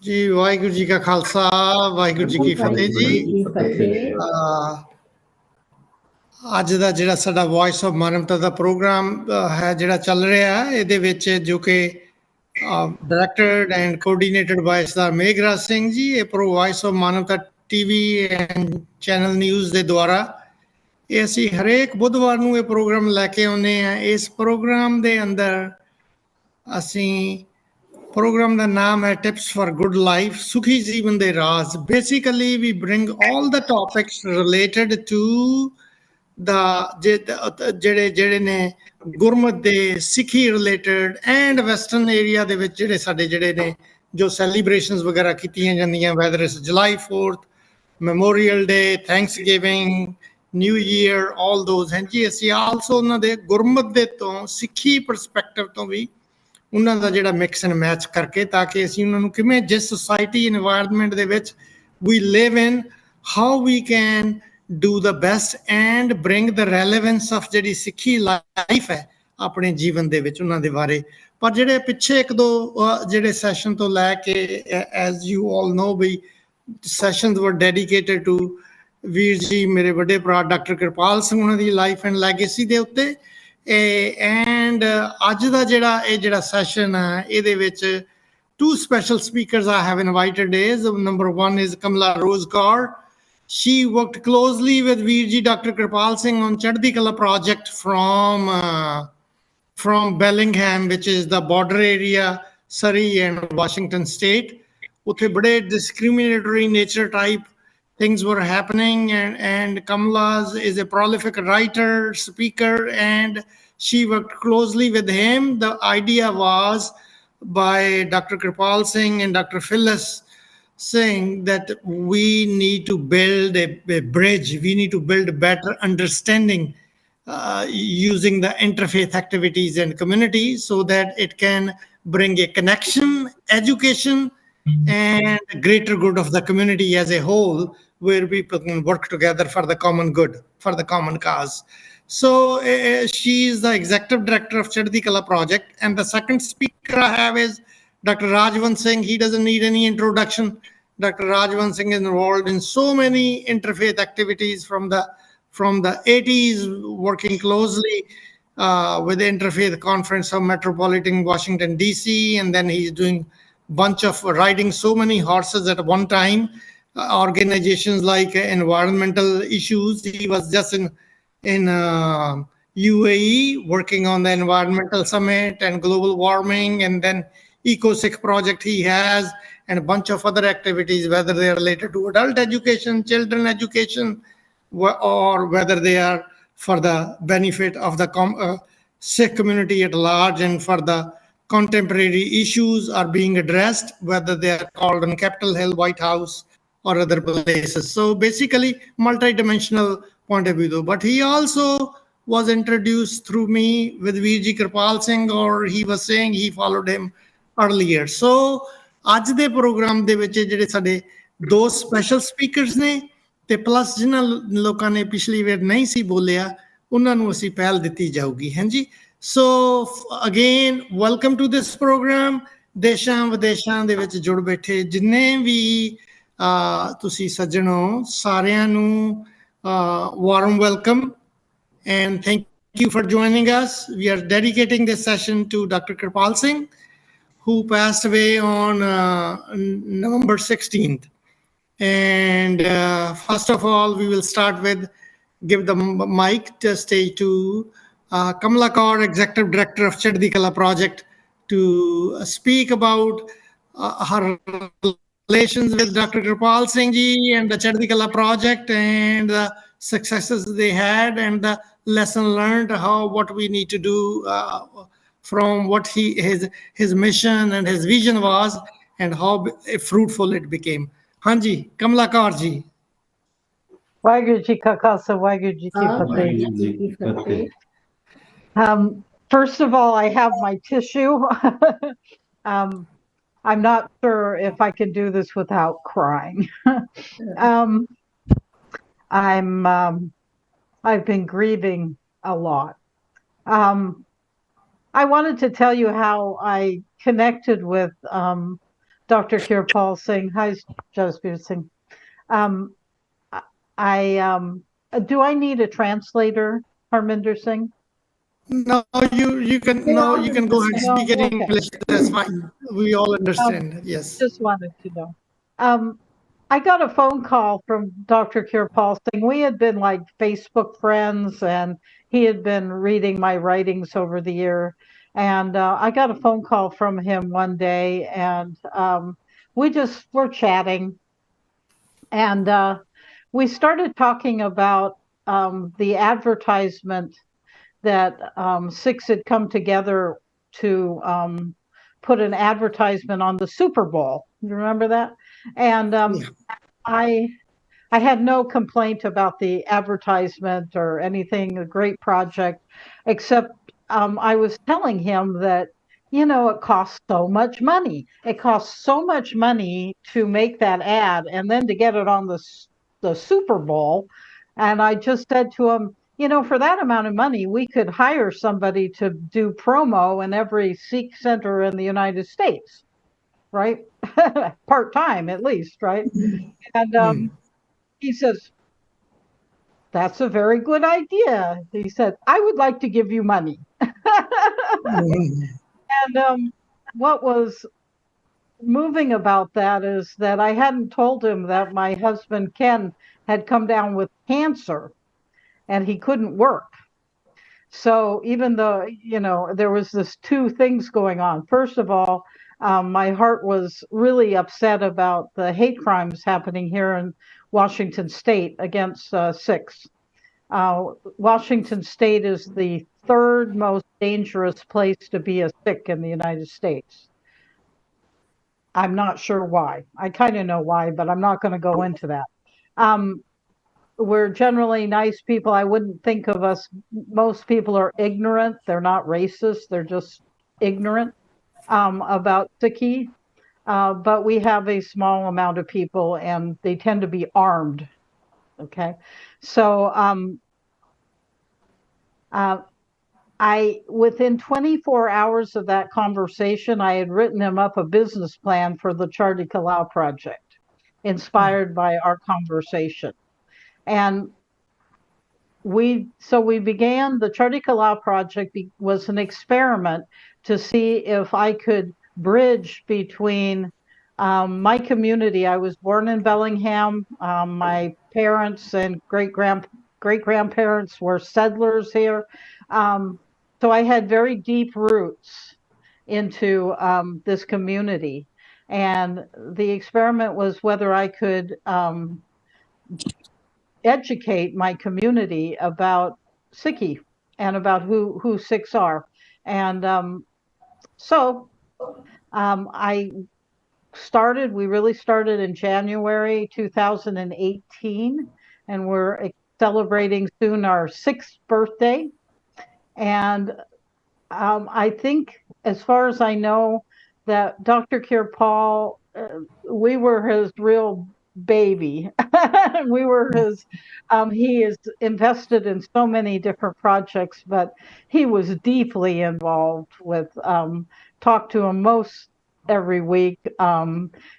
ਜੀ ਵਾਹਿਗੁਰੂ ਜੀ ਕਾ ਖਾਲਸਾ ਵਾਹਿਗੁਰੂ ਜੀ ਕੀ ਫਤਿਹ ਜੀ। ਅੱਜ ਦਾ ਜਿਹੜਾ ਸਾਡਾ ਵੌਇਸ ਆਫ ਮਾਨਵਤਾ ਦਾ ਪ੍ਰੋਗਰਾਮ ਹੈ ਜਿਹੜਾ ਚੱਲ ਰਿਹਾ ਹੈ, ਇਹਦੇ ਵਿੱਚ ਜੋ ਕਿ ਡਾਇਰੈਕਟਡ ਐਂਡ ਕੋਆਰਡੀਨੇਟਡ ਬਾय ਸਰਦਾਰ ਮੇਘਰਾਜ ਸਿੰਘ ਜੀ, ਇਹ ਵੌਇਸ ਆਫ ਮਾਨਵਤਾ ਟੀਵੀ ਐਂਡ ਚੈਨਲ ਨਿਊਜ਼ ਦੇ ਦੁਆਰਾ ਇਹ ਅਸੀਂ ਹਰੇਕ ਬੁੱਧਵਾਰ ਨੂੰ ਇਹ ਪ੍ਰੋਗਰਾਮ ਲੈ ਕੇ ਆਉਂਦੇ ਹਾਂ। ਇਸ ਪ੍ਰੋਗਰਾਮ ਦੇ ਅੰਦਰ ਅਸੀਂ program ਦਾ ਨਾਮ ਹੈ ਟਿਪਸ ਫॉर ਗੁੱਡ ਲਾਈਫ, ਸੁਖੀ ਜੀਵਨ ਦੇ ਰਾਜ਼। Basically we bring all the topics related to ਜਿਹੜੇ ਨੇ ਗੁਰਮਤ ਦੇ, ਸਿੱਖੀ ਰਿਲੇਟਡ ਐਂਡ ਵੈਸਟਰਨ ਏਰੀਆ ਦੇ ਵਿੱਚ ਜਿਹੜੇ ਨੇ ਜੋ ਸੈਲੀਬ੍ਰੇਸ਼ਨਸ ਵਗੈਰਾ ਕੀਤੀਆਂ ਜਾਂਦੀਆਂ, weather it's July 4th, memorial day, Thanksgiving, new year, all those हैं ਜੀ। ਅਸੀਂ ਆਲਸੋ ਉਹਨਾਂ ਦੇ ਗੁਰਮਤ ਦੇ ਤੋਂ, ਸਿੱਖੀ ਪਰਸਪੈਕਟਿਵ ਤੋਂ ਵੀ ਉਹਨਾਂ ਦਾ ਜਿਹੜਾ ਮਿਕਸ ਐਂਡ ਮੈਚ ਕਰਕੇ, ਤਾਂ ਕਿ ਅਸੀਂ ਉਹਨਾਂ ਨੂੰ ਕਿਵੇਂ, ਜਿਸ ਸੋਸਾਇਟੀ ਇਨਵਾਇਰਨਮੈਂਟ ਦੇ ਵਿੱਚ ਵੀ live in, how we can do the best and bring the relevance of ਜਿਹੜੀ ਸਿੱਖੀ ਲਾਈਫ ਹੈ ਆਪਣੇ ਜੀਵਨ ਦੇ ਵਿੱਚ, ਉਹਨਾਂ ਦੇ ਬਾਰੇ। ਪਰ ਜਿਹੜੇ ਪਿੱਛੇ ਇੱਕ ਦੋ ਜਿਹੜੇ ਸੈਸ਼ਨ ਤੋਂ ਲੈ ਕੇ, as you all know we sessions were dedicated to ਵੀਰ ਜੀ ਮੇਰੇ ਵੱਡੇ ਭਰਾ ਡਾਕਟਰ ਕਿਰਪਾਲ ਸਿੰਘ ਉਹਨਾਂ ਦੀ ਲਾਈਫ ਐਂਡ ਲੈਗੇਸੀ ਦੇ ਉੱਤੇ। ਐਂਡ ਅੱਜ ਦਾ ਜਿਹੜਾ ਸੈਸ਼ਨ ਹੈ, ਇਹਦੇ ਵਿੱਚ two special speakers I have invited is, number one is Kamala Rose Kaur. She worked closely with Veerji Dr. Kirpal Singh on Chaddi Kala project from Bellingham, which is the border area, Surrey and Washington state. Uthe bade discriminatory nature type things were happening, and Kamala is a prolific writer, speaker, and she worked closely with him. The idea was by Dr. Kirpal Singh and Dr. Phyllis Singh that we need to build a bridge, we need to build better understanding using the interfaith activities and community, so that it can bring a connection, education, and greater good of the community as a whole, where people can work together for the common good, for the common cause. So she is the executive director of Chaddi Kala project. And the second speaker I have is Dr. Rajwant Singh. He doesn't need any introduction. Dr. Rajwant Singh is involved in so many interfaith activities from the 80s, working closely with the Interfaith Conference of Metropolitan Washington, D.C. And then he's doing bunch of riding so many horses at one time, organizations like environmental issues. He was just in UAE working on the environmental summit and global warming, and then EcoSIC project he has, and a bunch of other activities, whether they are related to adult education, children education, or whether they are for the benefit of the Sikh community at large, and for the contemporary issues are being addressed, whether they are called on Capitol Hill, White House, or other places. So basically multi-dimensional point of view. But he also was introduced through me with Veerji Kirpal Singh, or he was saying he followed him earlier. So ਅੱਜ ਦੇ programme ਦੇ ਵਿੱਚ ਜਿਹੜੇ ਸਾਡੇ ਦੋ special speakers ਨੇ, ਤੇ plus ਜਿਨ੍ਹਾਂ ਲੋਕਾਂ ਨੇ ਪਿਛਲੀ ਵਾਰ ਨਹੀਂ ਸੀ ਬੋਲਿਆ, ਉਹਨਾਂ ਨੂੰ ਅਸੀਂ ਪਹਿਲ ਦਿੱਤੀ ਜਾਊਗੀ। ਹਾਂਜੀ, so again welcome to this program. ਦੇਸ਼ਾਂ ਵਿਦੇਸ਼ਾਂ ਦੇ ਵਿੱਚ ਜੁੜ ਬੈਠੇ ਜਿੰਨੇ ਵੀ ਤੁਸੀਂ ਸੱਜਣੋ, ਸਾਰਿਆਂ ਨੂੰ warm welcome and thank you for joining us. We are dedicating this session to Dr. Kirpal Singh, who passed away on November 16th. And first of all, we will start with, give the mic to stage to Kamala Kaur, Executive Director of Chaddi Kala Project, to speak about her relations with Dr. Kirpal Singh ji and the Chaddi Kala project, and the successes they had, and the lesson learned, what we need to do from what his mission and his vision was, and how fruitful it became. Hanji, Kamala Kaur ji. Waheguru ji ka khalsa, Waheguru ji ki fateh. First of all, I have my tissue. I'm not sure if I can do this without crying. I've been grieving a lot. I wanted to tell you how I connected with Dr. Kirpal Singh. Hi, Sarvesh Singh. Do I need a translator, Harminder Singh? No, you can go ahead and speak in English. That's fine. We all understand. Yes. Just wanted to know. I got a phone call from Dr. Kirpal Singh. We had been like Facebook friends, and he had been reading my writings over the year. And I got a phone call from him one day, and we just were chatting. And we started talking about the advertisement that Six had come together to put an advertisement on the Super Bowl. You remember that? And I had no complaint about the advertisement or anything, a great project, except I was telling him that, it costs so much money. It costs so much money to make that ad and then to get it on the Super Bowl. And I just said to him, for that amount of money, we could hire somebody to do promo in every Sikh center in the United States, right? Part-time at least, right? And he says, that's a very good idea. He said, I would like to give you money. And what was moving about that is that I hadn't told him that my husband, Ken, had come down with cancer and he couldn't work. So even though, there was this two things going on. First of all, my heart was really upset about the hate crimes happening here in Washington State against Sikhs. Washington State is the third most dangerous place to be a Sikh in the United States. I'm not sure why. I kind of know why, but I'm not going to go into that. We're generally nice people. I wouldn't think of us. Most people are ignorant. They're not racist. They're just ignorant about Sikhi. But we have a small amount of people, and they tend to be armed. Okay, so within 24 hours of that conversation, I had written him up a business plan for the Chardi Kalau project, inspired by our conversation. And we began the Chardi Kalau project was an experiment to see if I could bridge between my community. I was born in Bellingham. My parents and great-grandparents were settlers here. So I had very deep roots into this community. And the experiment was whether I could educate my community about Sikhi and about who Sikhs are. And we really started in January 2018, and we're celebrating soon our 6th birthday. And I think, as far as I know, that Dr. Kirpal, we were his real baby. We were his, he is invested in so many different projects, but he was deeply involved with, talk to him most every week.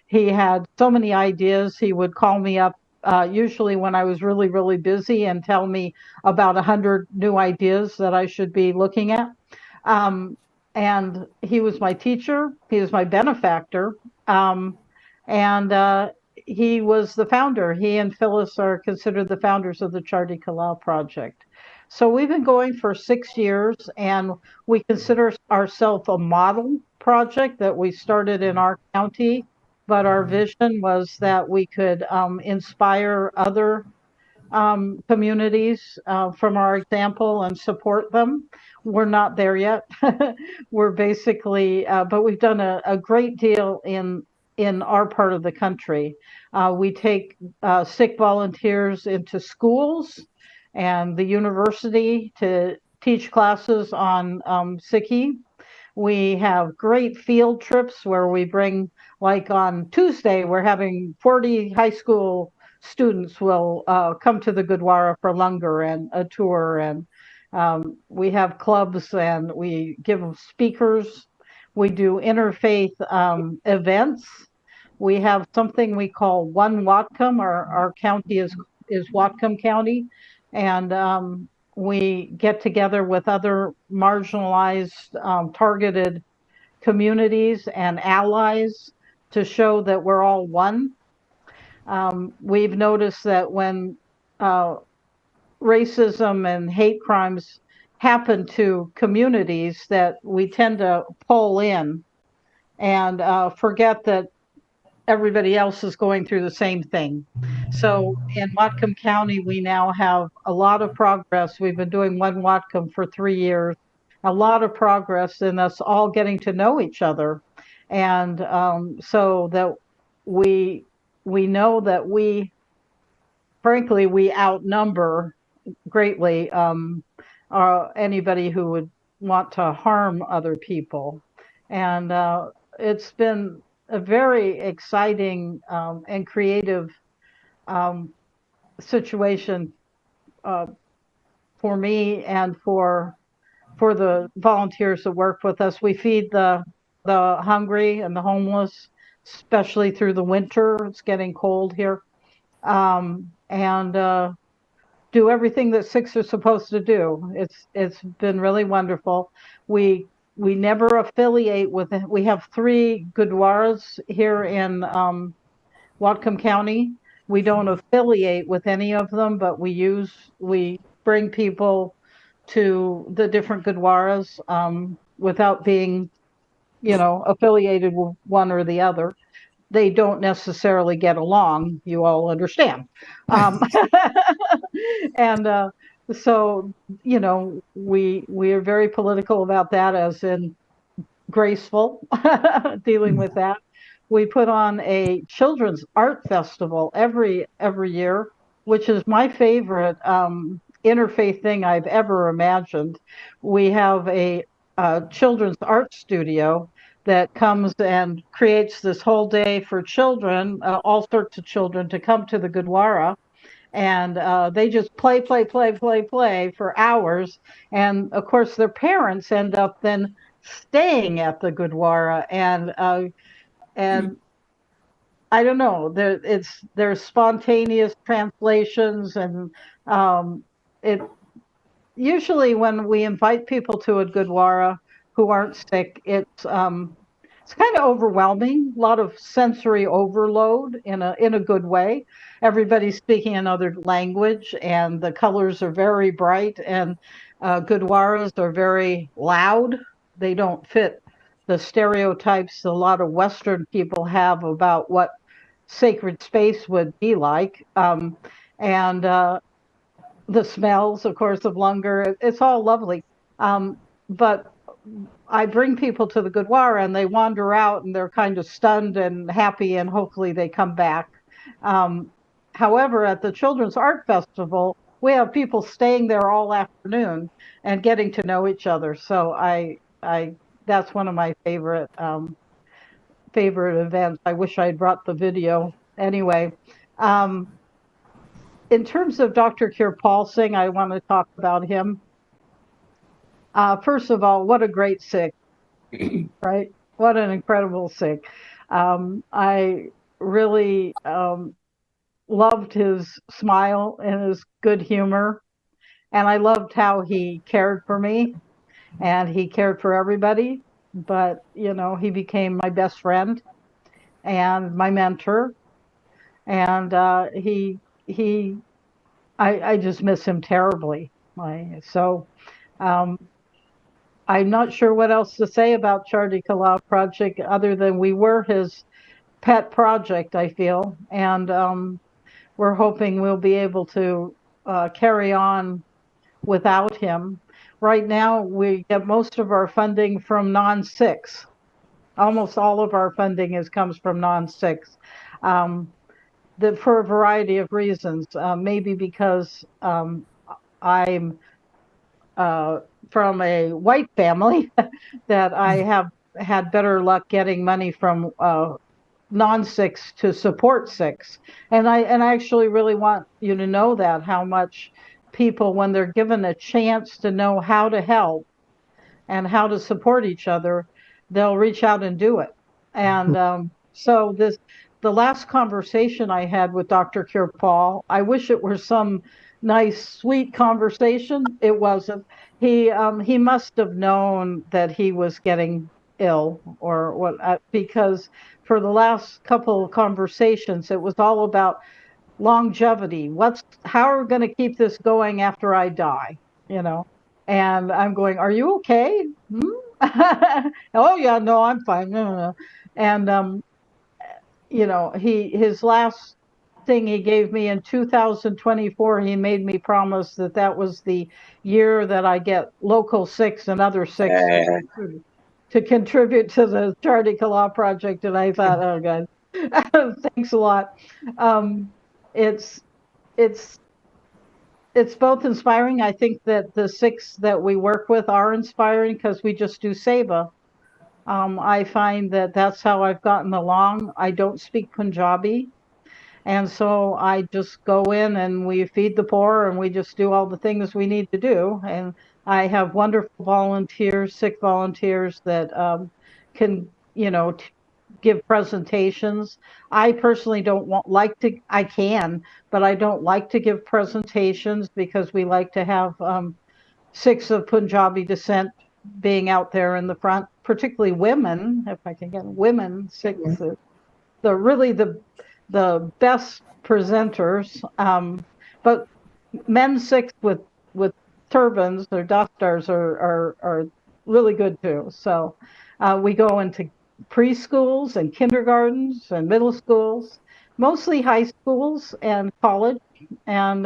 He had so many ideas. He would call me up usually when I was really, really busy and tell me about 100 new ideas that I should be looking at. And he was my teacher. He was my benefactor. And he was the founder. He and Phyllis are considered the founders of the Chardi Kalau project. So we've been going for 6 years, and we consider ourselves a model project that we started in our county. But our vision was that we could inspire other communities from our example and support them. We're not there yet. We're basically, but we've done a great deal in our part of the country. We take Sikh volunteers into schools and the university to teach classes on Sikhi. We have great field trips where we bring, like on Tuesday, we're having 40 high school students will come to the Gurdwara for langar and a tour, and we have clubs and we give them speakers. We do interfaith events. We have something we call One Whatcom. Our county is Whatcom County, and we get together with other marginalized, targeted communities and allies to show that we're all one. We've noticed that when racism and hate crimes happen to communities, that we tend to pull in and forget that everybody else is going through the same thing. So in Whatcom County, we now have a lot of progress. We've been doing One Whatcom for 3 years, a lot of progress in us all getting to know each other. And so that we know that frankly, we outnumber greatly anybody who would want to harm other people. And it's been a very exciting and creative situation for me and for the volunteers that work with us. We feed the hungry and the homeless, especially through the winter. It's getting cold here. And do everything that Sikhs are supposed to do. It's been really wonderful. We never affiliate with. We have 3 gurdwaras here in Whatcom County. We don't affiliate with any of them, but we bring people to the different gurdwaras without being, affiliated with one or the other. They don't necessarily get along, you all understand. And so, we are very political about that, as in graceful, dealing with that. We put on a children's art festival every year, which is my favorite interfaith thing I've ever imagined. We have a children's art studio that comes and creates this whole day for children, all sorts of children, to come to the Gurdwara. And they just play for hours. And of course, their parents end up then staying at the Gurdwara. And I don't know, there's spontaneous translations. And it usually, when we invite people to a Gurdwara who aren't Sikh, it's kind of overwhelming, a lot of sensory overload in a good way. Everybody's speaking another language, and the colors are very bright, and Gurdwaras are very loud. They don't fit the stereotypes a lot of Western people have about what sacred space would be like. And the smells, of course, of langar, it's all lovely. But I bring people to the Gurdwara, and they wander out, and they're kind of stunned and happy, and hopefully they come back. However, at the Children's Art Festival, we have people staying there all afternoon and getting to know each other. So that's one of my favorite events. I wish I had brought the video. Anyway, in terms of Dr. Kirpal Singh, I want to talk about him. First of all, what a great Sikh, right? What an incredible Sikh. I really loved his smile and his good humor. And I loved how he cared for me, and he cared for everybody. But, he became my best friend and my mentor. And I just miss him terribly. So I'm not sure what else to say about Chardi Kalau Project other than we were his pet project, I feel. And we're hoping we'll be able to carry on without him. Right now, we get most of our funding from non-Sikhs. Almost all of our funding comes from non-Sikhs. For a variety of reasons. Maybe because I'm from a white family, that I have had better luck getting money from non-Sikhs to support Sikhs. And I actually really want you to know that, how much people, when they're given a chance to know how to help and how to support each other, they'll reach out and do it. And so the last conversation I had with Dr. Kirpal, I wish it were some nice, sweet conversation. It wasn't. He must have known that he was getting ill or what, because for the last couple of conversations, it was all about longevity. How are we going to keep this going after I die? You know, and I'm going, are you okay? Oh yeah, no, I'm fine. No, no, no. And you know, his last thing he gave me in 2024, he made me promise that that was the year that I get local 6 and other 6 to contribute to the Chartika Law Project. And I thought, oh God, thanks a lot. It's it's it's both inspiring. I think that the 6 that we work with are inspiring because we just do seva. I find that that's how I've gotten along. I don't speak Punjabi. And so I just go in and we feed the poor and we just do all the things we need to do. And I have wonderful volunteers, Sikh volunteers that can, you know, give presentations. I personally I can, but I don't like to give presentations because we like to have Sikhs of Punjabi descent being out there in the front, particularly women, if I can get women Sikhs, really the best presenters. But men Sikhs with turbans or dastars are really good too. So we go into preschools and kindergartens and middle schools, mostly high schools and college, and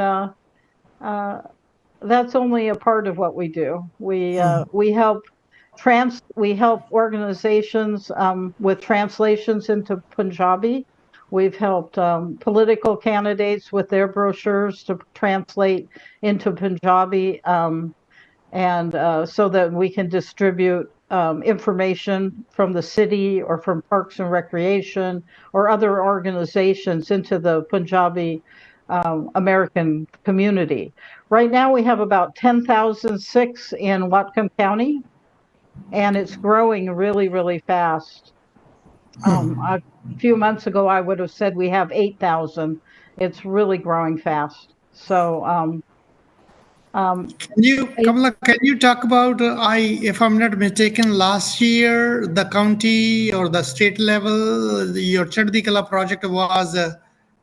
that's only a part of what we do. We help organizations with translations into Punjabi. We've helped political candidates with their brochures to translate into Punjabi, and so that we can distribute information from the city or from Parks and Recreation or other organizations into the Punjabi American community. Right now we have about 10,000 Sikhs in Whatcom County, and it's growing really, really fast. A few months ago, I would have said we have 8,000. It's really growing fast. So, Kamala, can you talk about, if I'm not mistaken, last year, the county or the state level, your Chardikala project was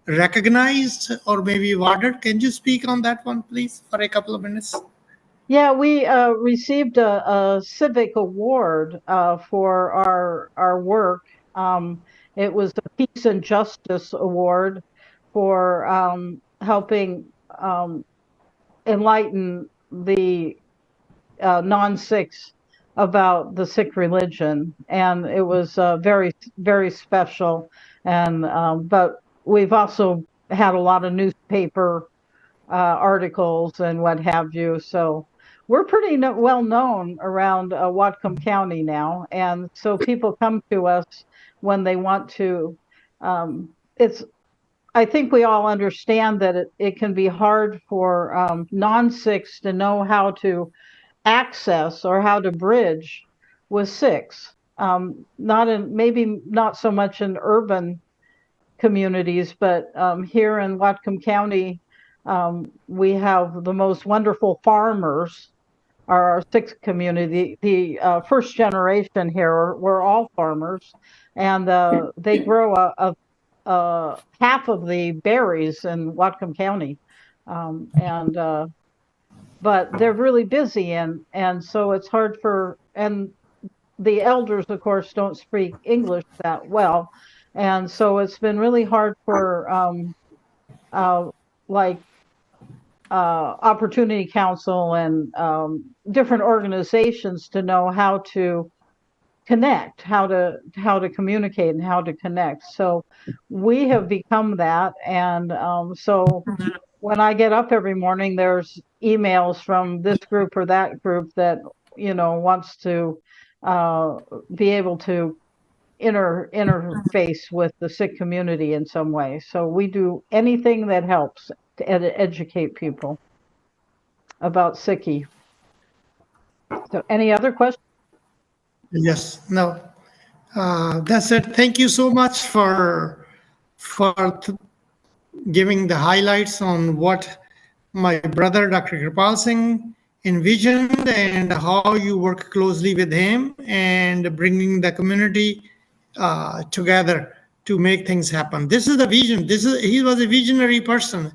recognized or maybe awarded. Can you speak on that one, please, for a couple of minutes? Yeah, we received a civic award for our work. It was the Peace and Justice Award for helping enlighten the non-Sikhs about the Sikh religion, and it was very, very special. And but we've also had a lot of newspaper articles and what have you. So we're pretty well known around Whatcom County now, and so people come to us when they want to. I think we all understand that it can be hard for non-Sikhs to know how to access or how to bridge with Sikhs. Maybe not so much in urban communities, but here in Whatcom County, we have the most wonderful farmers. Our Sikh community, the first generation here, we're all farmers, and they grow half of the berries in Whatcom County, but they're really busy, and so it's hard and the elders, of course, don't speak English that well, and so it's been really hard for Opportunity Council and different organizations to know how to connect, how to communicate and how to connect. So we have become that, and so when I get up every morning, there's emails from this group or that group that wants to be able to interface with the Sikh community in some way. So we do anything that helps to educate people about Sikhi. So any other questions? Yes, no. That's it. Thank you so much for for giving the highlights on what my brother, Dr. Kirpal Singh, envisioned and how you work closely with him and bringing the community together to make things happen. This is the vision. He was a visionary person.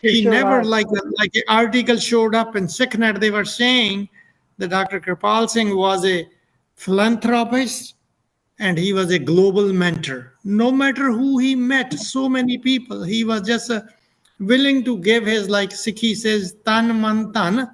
He sure never, was. like an article showed up in SickNet, they were saying that Dr. Kirpal Singh was a philanthropist and he was a global mentor. No matter who he met, so many people, he was just willing to give his, like Sikhi says, tan man tan.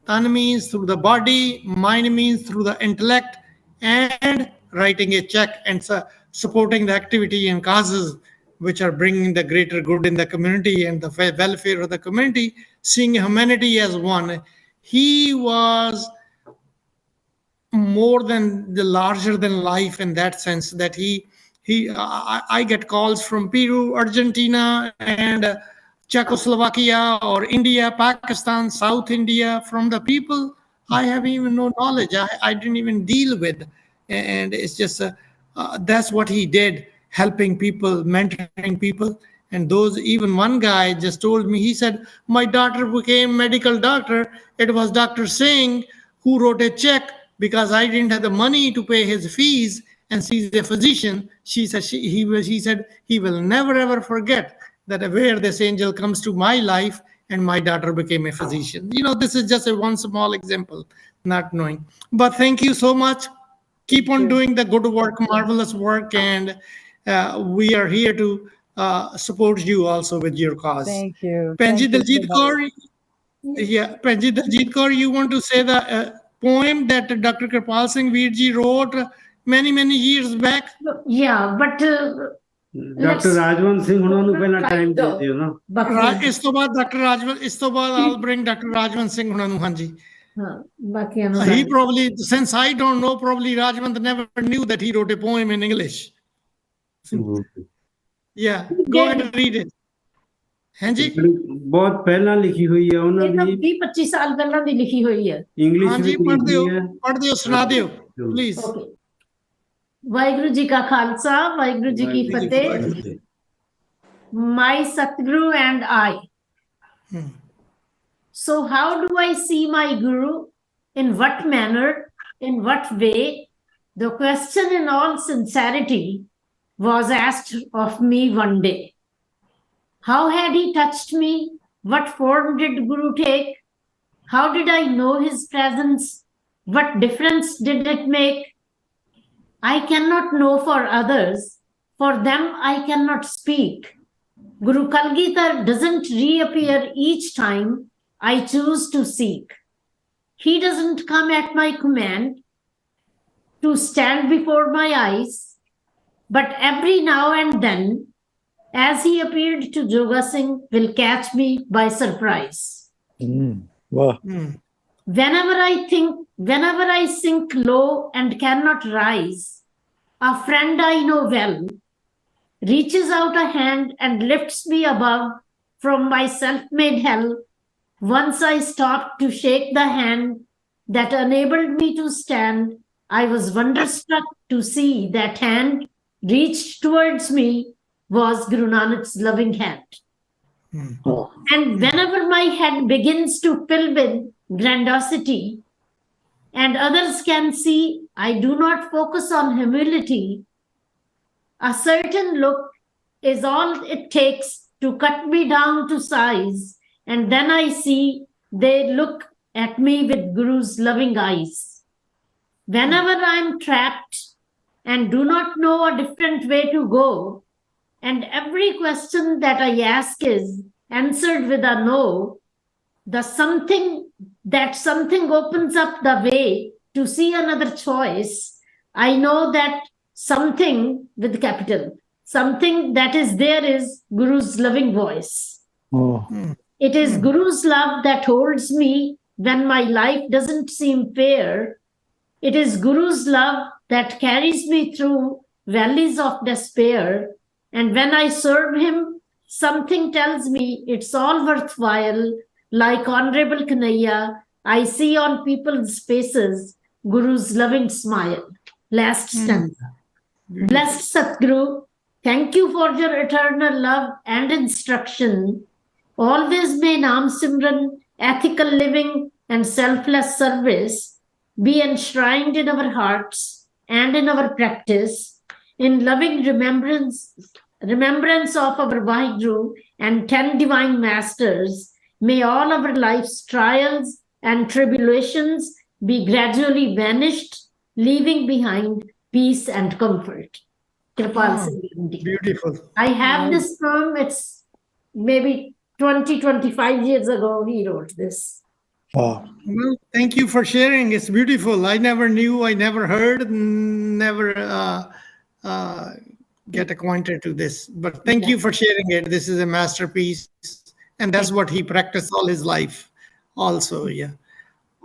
Tan means through the body, mind means through the intellect, and writing a check and supporting the activity and causes which are bringing the greater good in the community and the welfare of the community, seeing humanity as one. He was more than the larger than life in that sense that I get calls from Peru, Argentina, and Czechoslovakia or India, Pakistan, South India, from the people I have even no knowledge. I didn't even deal with. And it's just that's what he did, helping people, mentoring people. And those, even one guy just told me, he said, my daughter became medical doctor. It was Dr. Singh who wrote a check because I didn't have the money to pay his fees, and she's a physician. She said he said he will never ever forget that where this angel comes to my life, and my daughter became a physician. This is just a one small example, not knowing. But thank you so much. Keep on doing the good work, marvelous work, and we are here to support you also with your cause. Thank you. Penji Thank you Daljit so much. Kaur, Penji Daljit Kaur, you want to say the poem that Dr. Kirpal Singh Veerji wrote many years back? Yeah, but Dr. Rajwan Singh ਉਹਨਾਂ ਨੂੰ ਪਹਿਲਾਂ time ਦੇ ਦਿਓ ਨਾ ਇਸ ਤੋਂ ਬਾਅਦ doctor Rajwant, ਇਸ ਤੋਂ ਬਾਅਦ I'll bring Dr. Rajwan Singh ਉਹਨਾਂ ਨੂੰ. ਹਾਂਜੀ, ਬਾਕੀਆਂ ਨੂੰ he probably, since I don't know, probably Rajwant never knew that he wrote a poem in English. Yeah, go ahead and read it. ਹਾਂਜੀ, ਬਹੁਤ ਪਹਿਲਾਂ ਲਿਖੀ ਹੋਈ ਹੈ ਉਹਨਾਂ ਇਹ ਤਾਂ ਦੀ 20-25 ਸਾਲ ਪਹਿਲਾਂ ਦੀ ਲਿਖੀ ਹੋਈ ਹੈ। ਇੰਗਲਿਸ਼ ਹਾਂਜੀ, ਵਿੱਚ ਪੜ੍ਹ ਦਿਓ, ਸੁਣਾ ਦਿਓ ਪਲੀਜ਼। ਵਾਹਿਗੁਰੂ ਜੀ ਕਾ ਖਾਲਸਾ, ਵਾਹਿਗੁਰੂ ਜੀ ਕੀ ਫਤਿਹ। My Satguru and I. So how do I see my Guru? In what manner? In what way? The question in all sincerity was asked of me one day. How had he touched me? What form did Guru take? How did I know his presence? What difference did it make? I cannot know for others. For them I cannot speak. Guru Kalgitar doesn't reappear each time I choose to seek. He doesn't come at my command to stand before my eyes, but every now and then, as he appeared to Joga Singh, will catch me by surprise. Wow. Whenever I sink low and cannot rise, a friend I know well reaches out a hand and lifts me above from my self-made hell. Once I stopped to shake the hand that enabled me to stand. I was wonderstruck to see that hand reached towards me was Guru Nanak's loving hand. And whenever my head begins to fill with grandiosity and others can see I do not focus on humility, a certain look is all it takes to cut me down to size, and then I see they look at me with Guru's loving eyes. Whenever I'm trapped and do not know a different way to go, and every question that I ask is answered with a no, something opens up the way to see another choice. I know that something with capital, something that is there is Guru's loving voice. It is Guru's love that holds me when my life doesn't seem fair. It is Guru's love that carries me through valleys of despair. And when I serve him, something tells me it's all worthwhile. Like Honorable Kanhaiya, I see on people's faces Guru's loving smile. Last stanza. Blessed Satguru, Thank you for your eternal love and instruction. Always may Naam Simran, ethical living, and selfless service be enshrined in our hearts and in our practice, in loving remembrance of our Vaheguru and 10 divine masters. May all our life's trials and tribulations be gradually vanished, leaving behind peace and comfort. Kirpal Singh. Beautiful. I have this poem. It's maybe 20, 25 years ago he wrote this. Wow. Well, thank you for sharing. It's beautiful. I never knew, I never heard, never get acquainted to this. But thank you for sharing it. This is a masterpiece. And that's what he practiced all his life also, yeah.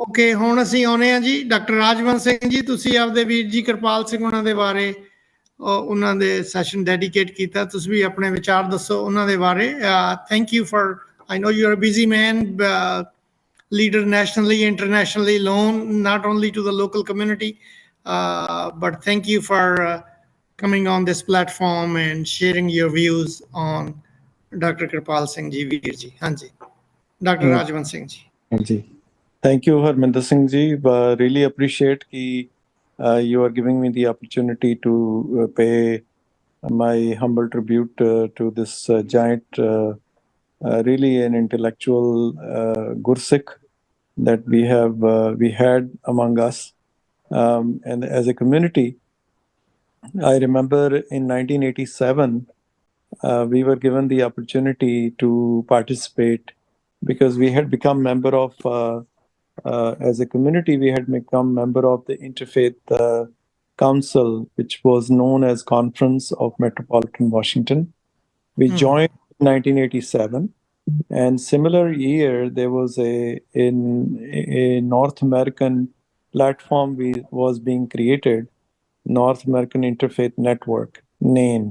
Okay, ਹੁਣ ਅਸੀਂ ਆਉਨੇ ਆ ਜੀ doctor Rajwant Singh ji ਤੁਸੀਂ ਆਪਦੇ ਵੀਰ ਜੀ ਕਿਰਪਾਲ ਸਿੰਘ ਉਹਨਾਂ ਦੇ ਬਾਰੇ ਉਹਨਾਂ ਦੇ ਸੈਸ਼ਨ ਡੈਡੀਕੇਟ ਕੀਤਾ ਤੁਸੀਂ ਵੀ ਆਪਣੇ ਵਿਚਾਰ ਦੱਸੋ ਉਹਨਾਂ ਦੇ ਬਾਰੇ thank you for I know you're a busy man leader nationally internationally known not only to the local community but thank you for coming on this platform and sharing your views on Dr. Kirpal Singh ji veer ji ਹਾਂਜੀ Dr. Rajwant Singh ji ji thank you Harminder Singh ji really appreciate ki you are giving me the opportunity to pay my humble tribute to this giant really an intellectual Gursikh that we had among us and as a community. I remember in 1987 we were given the opportunity to participate because we had become member of as a community we had become member of the Interfaith Council, which was known as Conference of Metropolitan Washington. We joined in 1987, and similar year there was a North American platform was being created, North American Interfaith Network, NAIN.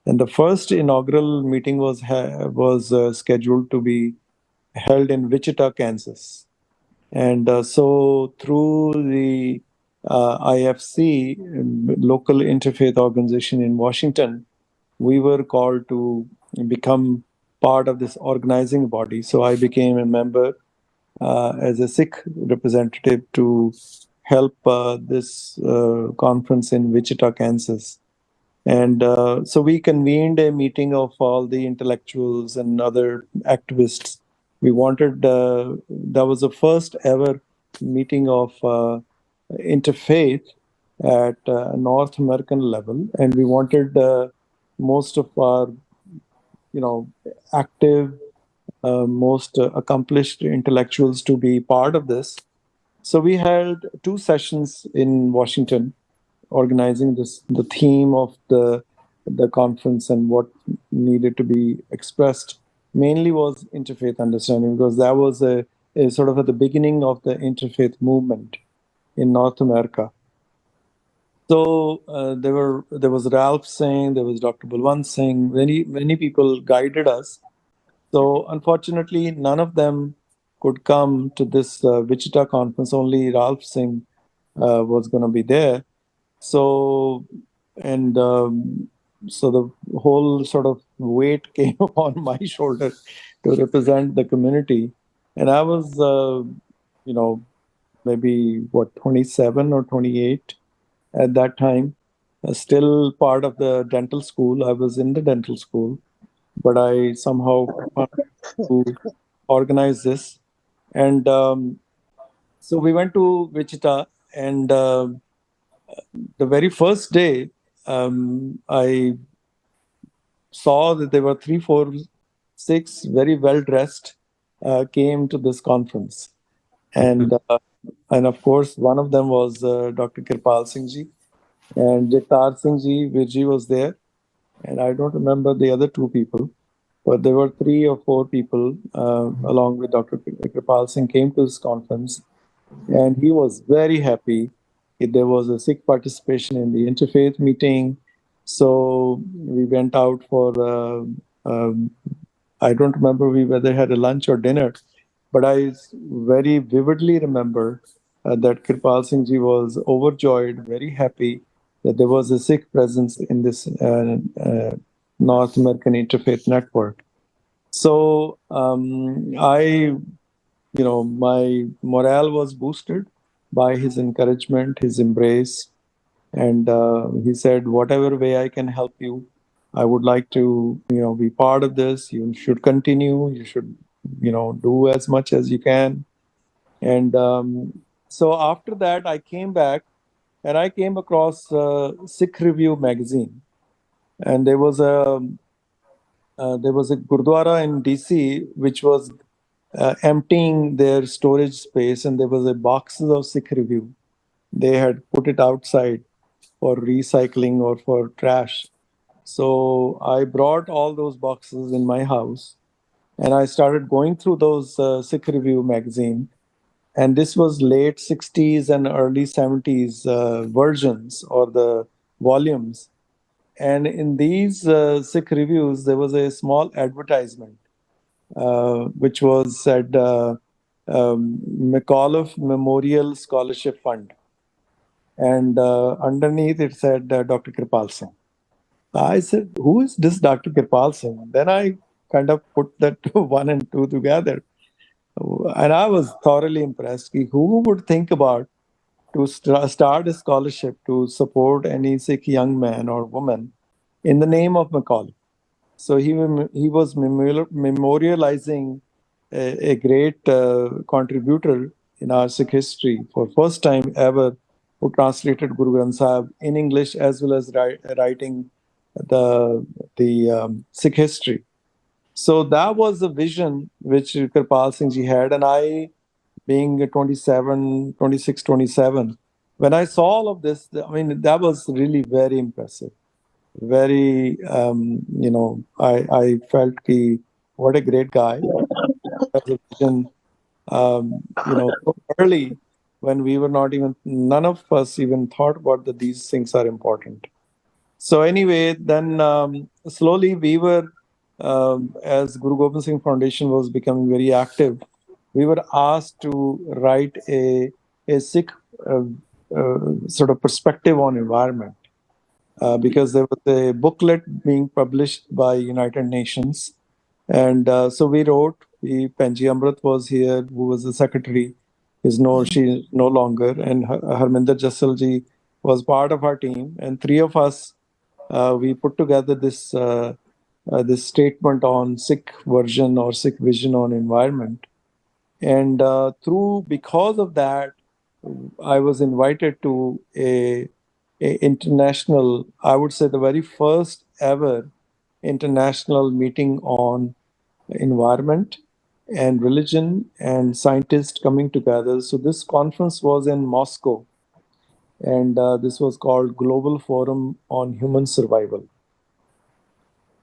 And the first inaugural meeting was scheduled to be held in Wichita, Kansas. And so through the IFC, local interfaith organization in Washington, we were called to become part of this organizing body. So I became a member as a Sikh representative to help this conference in Wichita, Kansas. And so we convened a meeting of all the intellectuals and other activists. We wanted, that was the first ever meeting of interfaith at North American level. And we wanted most of our, active, most accomplished intellectuals to be part of this. So we held 2 sessions in Washington, organizing the theme of the conference and what needed to be expressed. Mainly was interfaith understanding because that was a sort of at the beginning of the interfaith movement in North America. So there was Ralph Singh, there was Dr. Balwant Singh, many people guided us. So unfortunately, none of them could come to this Wichita conference. Only Ralph Singh was going to be there. So so the whole sort of weight came upon my shoulder to represent the community. And I was, maybe 27 or 28 at that time, still part of the dental school. I was in the dental school, but I somehow to organize this. And so we went to Wichita, and the very first day, I saw that there were 3, 4, 6 very well dressed came to this conference, and of course one of them was Dr. Kirpal Singh ji, and Jagtar Singh ji, Virji was there, and I don't remember the other 2 people, but there were 3 or 4 people along with Dr. Kirpal Singh came to this conference, and he was very happy. There was a Sikh participation in the interfaith meeting. So we went out for, I don't remember whether we had a lunch or dinner, but I very vividly remember that Kirpal Singh ji was overjoyed, very happy that there was a Sikh presence in this North American Interfaith Network. So my morale was boosted by his encouragement, his embrace, and he said, whatever way I can help you, I would like to, be part of this. You should continue. You should, do as much as you can. And so after that, I came back and I came across Sikh Review magazine, and there was a Gurdwara in DC which was emptying their storage space, and there was a boxes of Sikh Review. They had put it outside for recycling or for trash. So I brought all those boxes in my house, and I started going through those Sikh Review magazine. And this was late 60s and early 70s versions or the volumes. And in these Sikh reviews, there was a small advertisement which was said McAuliffe Memorial Scholarship Fund. And underneath it said Dr. Kirpal Singh. I said, who is this Dr. Kirpal Singh? Then I kind of put that one and two together. And I was thoroughly impressed. Who would think about to start a scholarship to support any Sikh young man or woman in the name of Macaulay? So he was memorializing a great contributor in our Sikh history for first time ever, who translated Guru Granth Sahib in English as well as writing the Sikh history. So that was the vision which Kirpal Singh ji had. And I, being 26, 27, when I saw all of this, that was really very impressive. Very, I felt what a great guy. As a vision, so early when we were none of us even thought about that these things are important. So anyway, then slowly we were, as Guru Gobind Singh Foundation was becoming very active, we were asked to write a Sikh sort of perspective on environment, because there was a booklet being published by United Nations. And so we wrote, Penji Amrit was here, who was the secretary. She's no longer. And Harminder Singh was part of our team. And three of us, we put together this statement on Sikh version or Sikh vision on environment. And because of that, I was invited to a international, I would say the very first ever international meeting on environment and religion and scientists coming together. So this conference was in Moscow, and this was called Global Forum on Human Survival.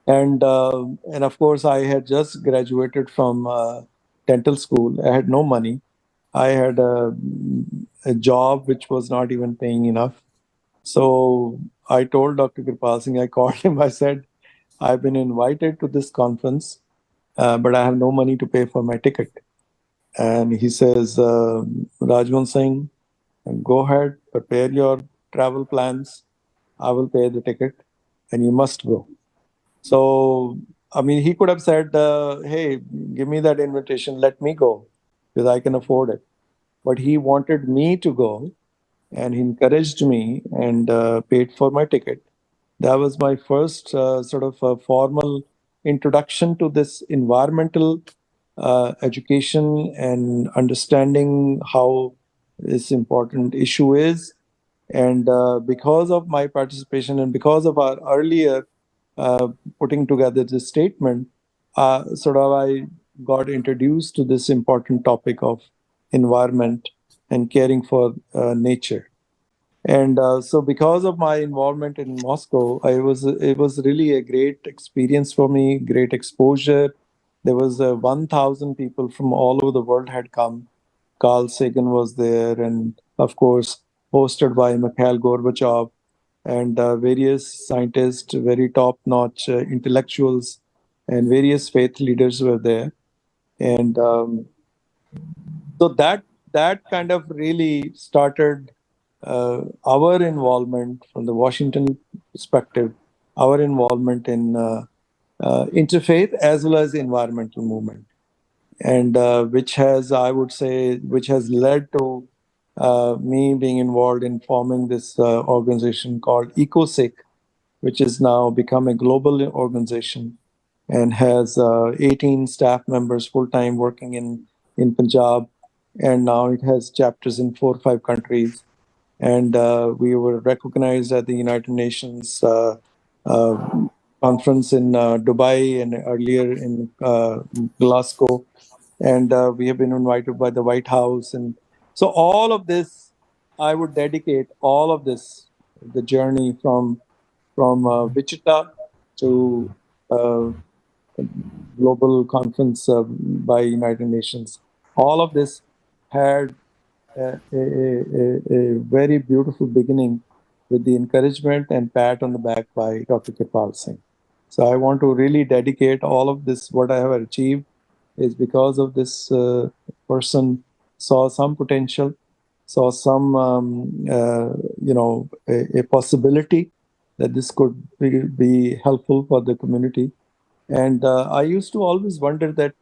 And of course, I had just graduated from dental school. I had no money. I had a job which was not even paying enough. So I told Dr. Kirpal Singh, I called him, I said, I've been invited to this conference, but I have no money to pay for my ticket. And he says, Rajwan Singh, go ahead, prepare your travel plans. I will pay the ticket and you must go. So, he could have said, hey, give me that invitation, let me go, because I can afford it. But he wanted me to go, and he encouraged me and paid for my ticket. That was my first sort of formal introduction to this environmental education and understanding how this important issue is. And because of my participation and because of our earlier putting together this statement, I got introduced to this important topic of environment and caring for nature. And so because of my involvement in Moscow, it was really a great experience for me, great exposure. There was 1,000 people from all over the world had come. Carl Sagan was there, and of course, hosted by Mikhail Gorbachev, and various scientists, very top-notch intellectuals, and various faith leaders were there. And so that kind of really started our involvement from the Washington perspective, our involvement in interfaith as well as the environmental movement, and which has, I would say, which has led to me being involved in forming this organization called EcoSIC, which is now become a global organization and has 18 staff members full-time working in Punjab. And now it has chapters in 4 or 5 countries. And we were recognized at the United Nations conference in Dubai and earlier in Glasgow. And we have been invited by the White House. And so all of this, I would dedicate all of this, the journey from Wichita to global conference by United Nations. All of this had a very beautiful beginning with the encouragement and pat on the back by Dr. Kirpal Singh. So I want to really dedicate all of this, what I have achieved is because of this person saw some potential, saw some, a possibility that this could be helpful for the community. And I used to always wonder that,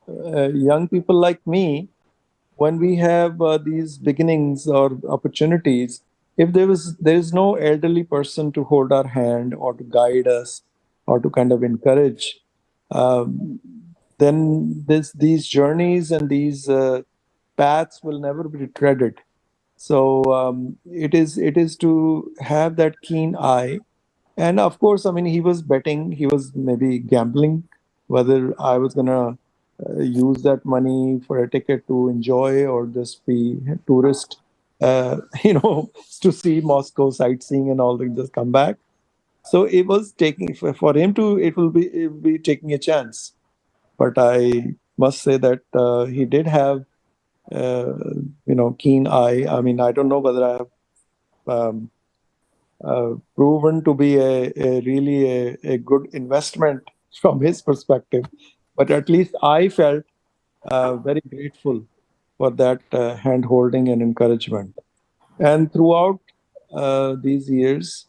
young people like me, when we have these beginnings or opportunities, if there is no elderly person to hold our hand or to guide us or to kind of encourage, then these journeys and these paths will never be treaded. So it is to have that keen eye. And of course, I mean, he was betting, he was maybe gambling whether I was going to use that money for a ticket to enjoy or just be a tourist, to see Moscow sightseeing and all that, just come back. So it was taking, for him to, it will be taking a chance. But I must say that he did have, keen eye. I mean, I don't know whether I have proven to be a really a good investment from his perspective, but at least I felt very grateful for that hand holding and encouragement. And throughout these years,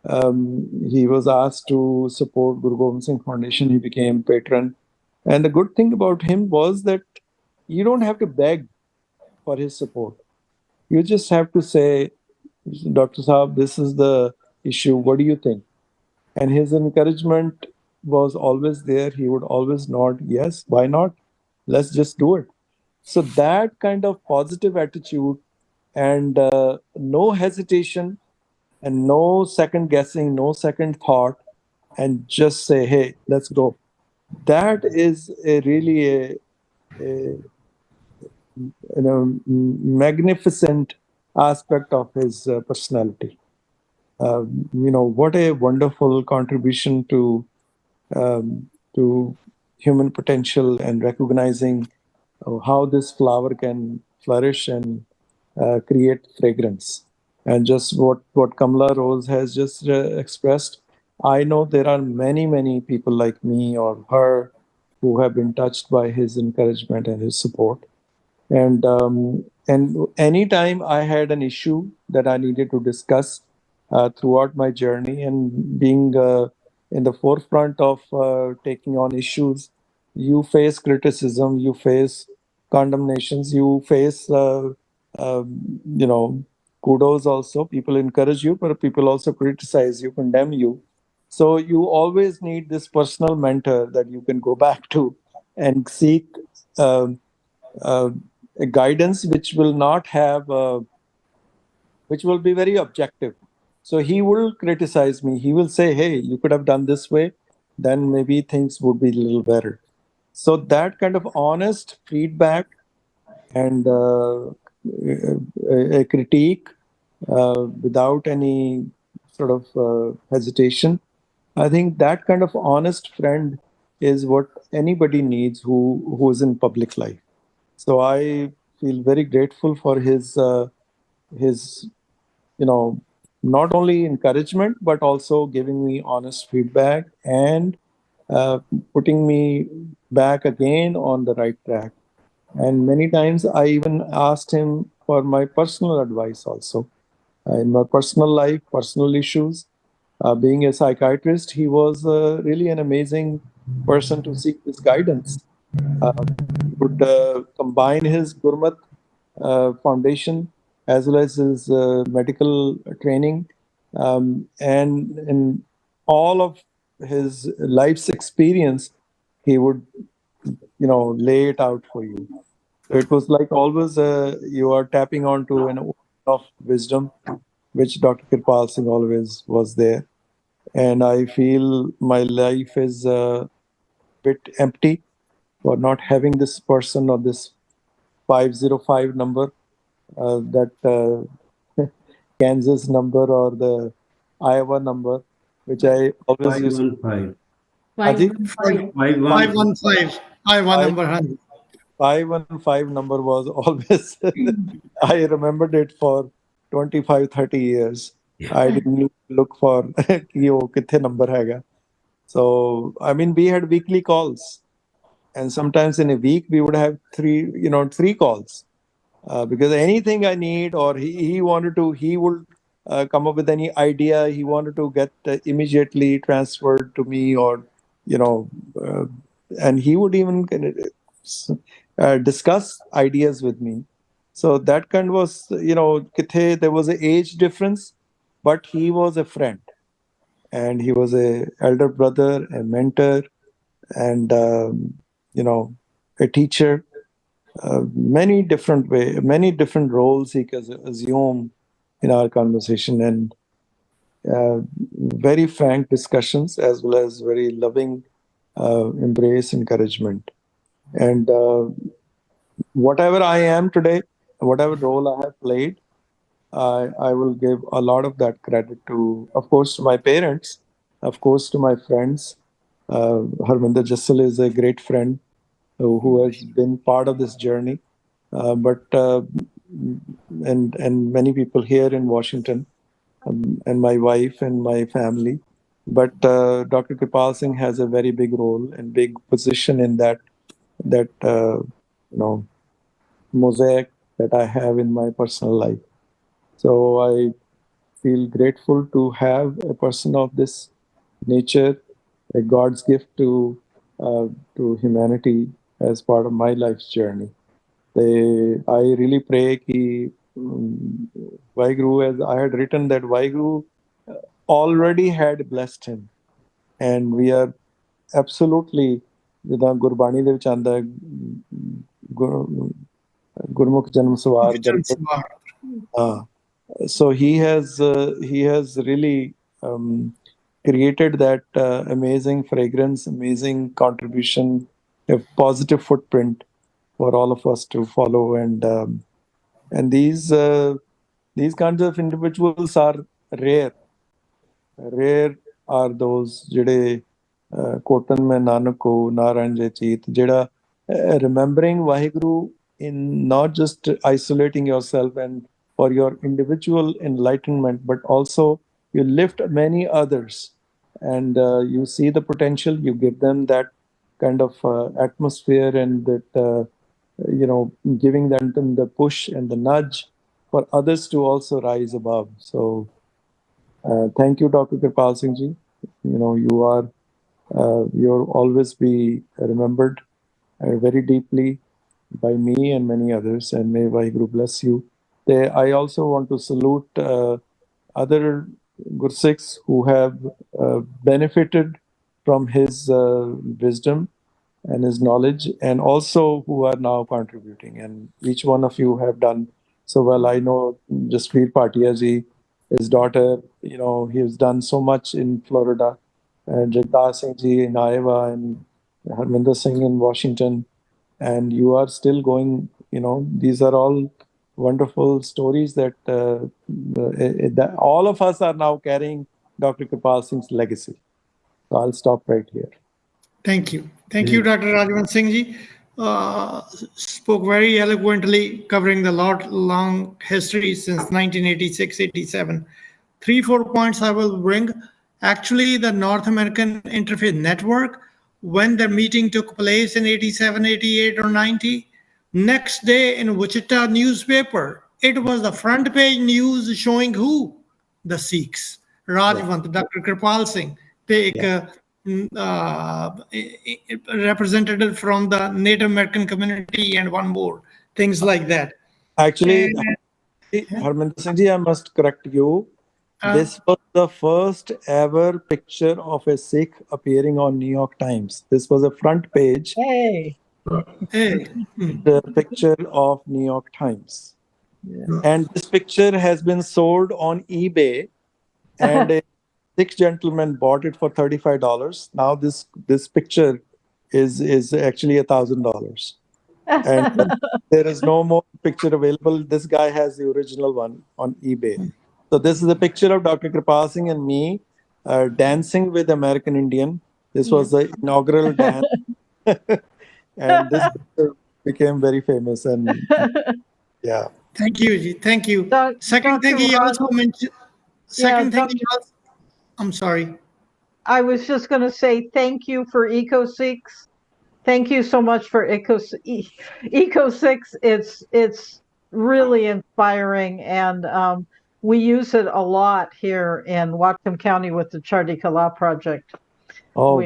he was asked to support Guru Gobind Singh Foundation. He became patron. And the good thing about him was that you don't have to beg for his support. You just have to say, Dr. Saab, this is the issue. What do you think? And his encouragement was always there. He would always nod, yes, why not? Let's just do it. So that kind of positive attitude and no hesitation and no second guessing, no second thought, and just say, hey, let's go. That is really a magnificent aspect of his personality. What a wonderful contribution to human potential and recognizing how this flower can flourish and create fragrance. And just what Kamala Rose has just expressed, I know there are many, many people like me or her who have been touched by his encouragement and his support. And anytime I had an issue that I needed to discuss throughout my journey, and being in the forefront of taking on issues, you face criticism, you face condemnations, you face kudos also. People encourage you, but people also criticize you, condemn you. So you always need this personal mentor that you can go back to and seek a guidance which will not have, which will be very objective. So he will criticize me. He will say, hey, you could have done this way, then maybe things would be a little better. So that kind of honest feedback and a critique without any sort of hesitation, I think that kind of honest friend is what anybody needs who is in public life. So I feel very grateful for his not only encouragement, but also giving me honest feedback and putting me back again on the right track. And many times I even asked him for my personal advice also. In my personal life, personal issues. Being a psychiatrist, he was really an amazing person to seek this guidance. He would combine his Gurmat foundation as well as his medical training, and in all of his life's experience, he would, lay it out for you. So it was like always you are tapping onto an ocean of wisdom, which Dr. Kirpal Singh always was there. And I feel my life is a bit empty for not having this person or this 505 number, that Kansas number or the Iowa number, which I always used. 515. Haji? 515. Iowa number 100. 515 number was always, I remembered it for 25, 30 years. I didn't look for ki wo kithe number hai. So, I mean, we had weekly calls. And sometimes in a week, we would have three calls. Because anything I need, or he wanted to, he would come up with any idea he wanted to get immediately transferred to me, or, and he would even discuss ideas with me. So that kind was, kithe, there was an age difference, but he was a friend, and he was a elder brother, a mentor, and, a teacher. Many different roles he could assume in our conversation, and very frank discussions as well as very loving embrace, encouragement. And whatever I am today, whatever role I have played, I will give a lot of that credit to, of course, to my parents, of course, to my friends. Harminder Jassal is a great friend who has been part of this journey, and many people here in Washington, and my wife and my family. But Dr. Kirpal Singh has a very big role and big position in that mosaic that I have in my personal life. So I feel grateful to have a person of this nature, a God's gift to humanity as part of my life's journey. I really pray that Vaheguru, as I had written, that Vaheguru already had blessed him, and we are absolutely, ਜਿੱਦਾਂ ਗੁਰਬਾਣੀ ਦੇ ਵਿੱਚ ਆਂਦਾ ਗੁਰਮੁਖ ਜਨਮ ਸਵਾਰ so he has really created that amazing fragrance, amazing contribution, a positive footprint for all of us to follow. And these kinds of individuals are rare. Rare are those jide kotan mein nanak ko narayan je cheet, jida remembering Vaheguru in not just isolating yourself and for your individual enlightenment, but also you lift many others, and you see the potential, you give them that kind of atmosphere, and that giving them the push and the nudge for others to also rise above. So thank you, Dr. Kirpal Singh ji. You'll always be remembered very deeply by me and many others, and may Vaheguru bless you. I also want to salute other Gursikhs who have benefited from his wisdom and his knowledge, and also who are now contributing. And each one of you have done so well. I know Jaspreet Patiya ji, his daughter, he has done so much in Florida, and Jagtar Singh ji in Iowa, and Harminder Singh in Washington, and you are still going. These are all wonderful stories that all of us are now carrying Dr. Kirpal Singh's legacy. So I'll stop right here. Thank you. Thank you, Dr. Rajwant Singh ji. Spoke very eloquently, covering the long history since 1986-87. 3-4 points I will bring. Actually, the North American Interfaith Network, when the meeting took place in 87, 88, or 90, Next day in Wichita newspaper, it was the front page news showing who? The Sikhs. Rajvant, Dr. Kirpal Singh, take representative from the Native American community and one more, things like that. Actually, And, Harminder Singh ji, I must correct you. This was the first ever picture of a Sikh appearing on New York Times. This was a front page Hey. the picture of New York Times. And this picture has been sold on eBay, and a Sikh gentleman bought it for $35. Now this picture is actually $1,000. And there is no more picture available. This guy has the original one on eBay. So this is a picture of Dr. Kirpal Singh and me dancing with American Indian. This was the inaugural dance. And this picture became very famous. And yeah. thank you, Ji. Thank you. Second thing he also mentioned. I'm sorry. I was just going to say thank you for EcoSix. Thank you so much for EcoSix. It's really inspiring, and we use it a lot here in Whatcom County with the Chardi Kala project. Oh.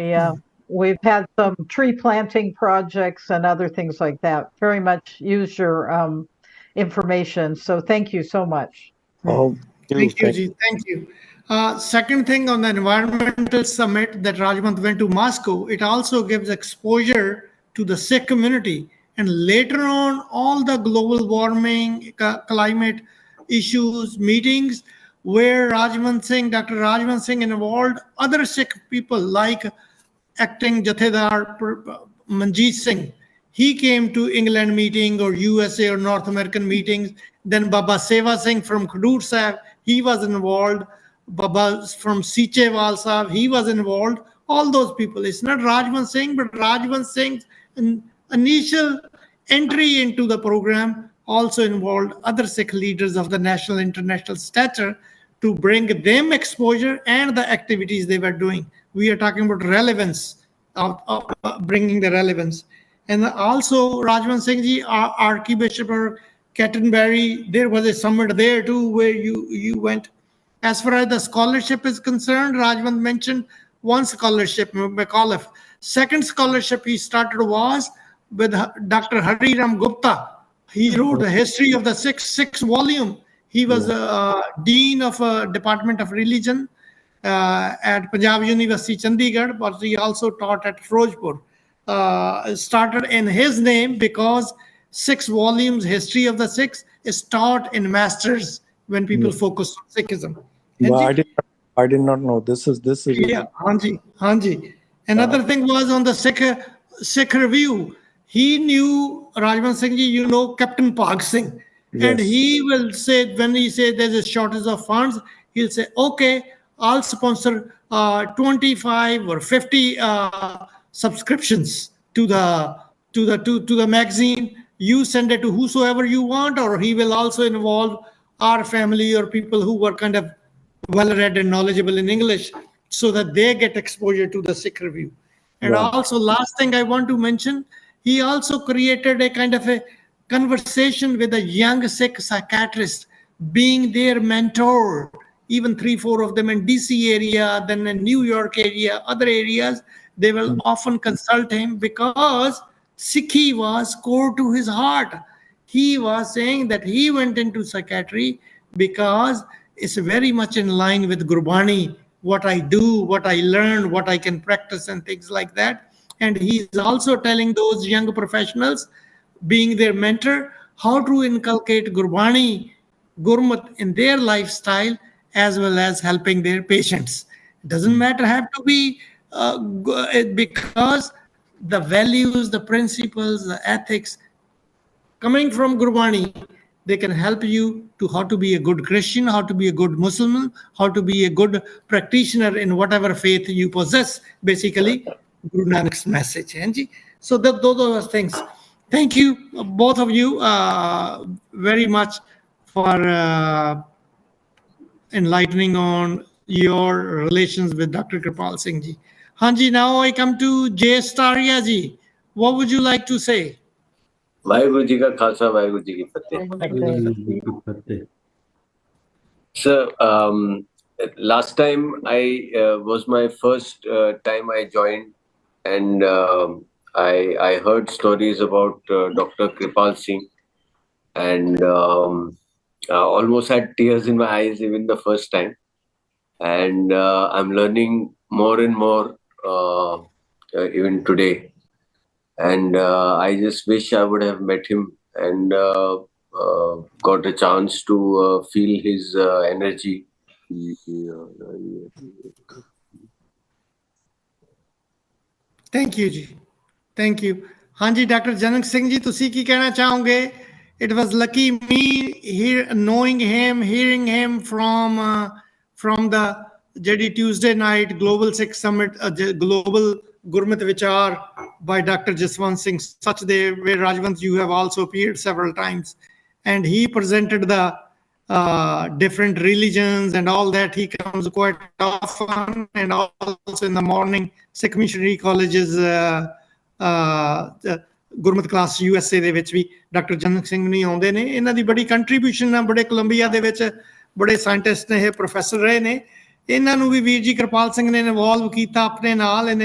We've had some tree planting projects and other things like that. Very much use your information. So thank you so much. Oh, thank you, Ji. Thank you. Second thing, on the environmental summit that Rajvant went to Moscow, it also gives exposure to the Sikh community. And later on, all the global warming, climate issues, meetings, where Dr. Rajvant Singh involved other Sikh people like acting Jathedar Manjeet Singh. He came to England meeting or USA or North American meetings. Then Baba Seva Singh from Khadur Sahib, he was involved. Baba from Sichewal Sahib, he was involved. All those people. It's not Rajvant Singh, but Rajvant Singh's initial entry into the program also involved other Sikh leaders of the national international stature to bring them exposure and the activities they were doing. We are talking about relevance, of bringing the relevance. And also Rajvant Singh ji, Archbishop of Canterbury, there was a summit there too where you went. As far as the scholarship is concerned, Rajvant mentioned one scholarship, McAuliffe. Second scholarship he started was with Dr. Hari Ram Gupta. He wrote the history of the six volume. He was Dean of Department of Religion at Punjab University, Chandigarh, but he also taught at Firozpur. Started in his name because 6 volumes, History of the Sikhs, is taught in masters when people focus on Sikhism. No, I did not know. This is yeah, Hanji. Another thing was on the Sikh review. He knew Rajvant Singh ji, you know Captain Pag Singh. Yes. And he will say, when he say there's a shortage of funds, he'll say, okay, I'll sponsor 25 or 50 subscriptions to the magazine. You send it to whosoever you want, or he will also involve our family or people who were kind of well-read and knowledgeable in English so that they get exposure to the Sikh review. And also, last thing I want to mention, he also created a kind of a conversation with a young Sikh psychiatrist, being their mentor, even 3-4 of them in DC area, then in New York area, other areas. They will often consult him because Sikhi was core to his heart. He was saying that he went into psychiatry because it's very much in line with Gurbani, what I do, what I learn, what I can practice and things like that. And he's also telling those young professionals, being their mentor, how to inculcate Gurbani, Gurmat in their lifestyle, as well as helping their patients. It doesn't matter, have to be because the values, the principles, the ethics coming from Gurbani, they can help you to how to be a good Christian, how to be a good Muslim, how to be a good practitioner in whatever faith you possess, basically, Guru Nanak's message. So those are things. Thank you, both of you, very much for enlightening on your relations with Dr. Kirpal Singh ji. Hanji, now I come to Jay Staria ji. What would you like to say? Waheguru ji का खालसा वाहिगुरु जी की फतेह. So last time was my first time I joined, and I heard stories about Dr. Kirpal Singh, and almost had tears in my eyes even the first time. And I'm learning more and more even today. And I just wish I would have met him and got a chance to feel his energy. Thank you ਜੀ, thank you. ਹਾਂਜੀ doctor ਜਨਕ ਸਿੰਘ ਜੀ, ਤੁਸੀਂ ਕੀ ਕਹਿਣਾ ਚਾਹੋਗੇ? It was lucky me knowing him, hearing him from the ਜਿਹੜੀ Tuesday night Global Sikh Summit, Global Gurmat Vichar by Dr. Jaswant Singh Sachdev, where Rajwant, you have also appeared several times, and he presented the different religions and all that. He comes quite often, and also in the morning Sikh Missionary College's Gurmat class USA ਦੇ ਵਿੱਚ ਵੀ doctor ਜਨਕ ਸਿੰਘ ਨਹੀਂ ਆਉਂਦੇ ਨੇ. ਇਹਨਾਂ ਦੀ ਬੜੀ contribution ਆ, ਬੜੇ Columbia ਦੇ ਵਿੱਚ ਬੜੇ ਸਾਇੰਟਿਸਟ ਨੇ, ਇਹ ਪ੍ਰੋਫੈਸਰ ਰਹੇ ਨੇ. ਇਹਨਾਂ ਨੂੰ ਵੀ ਵੀਰ ਜੀ ਕਿਰਪਾਲ ਸਿੰਘ ਨੇ ਇਨਵੋਲਵ ਕੀਤਾ ਆਪਣੇ ਨਾਲ in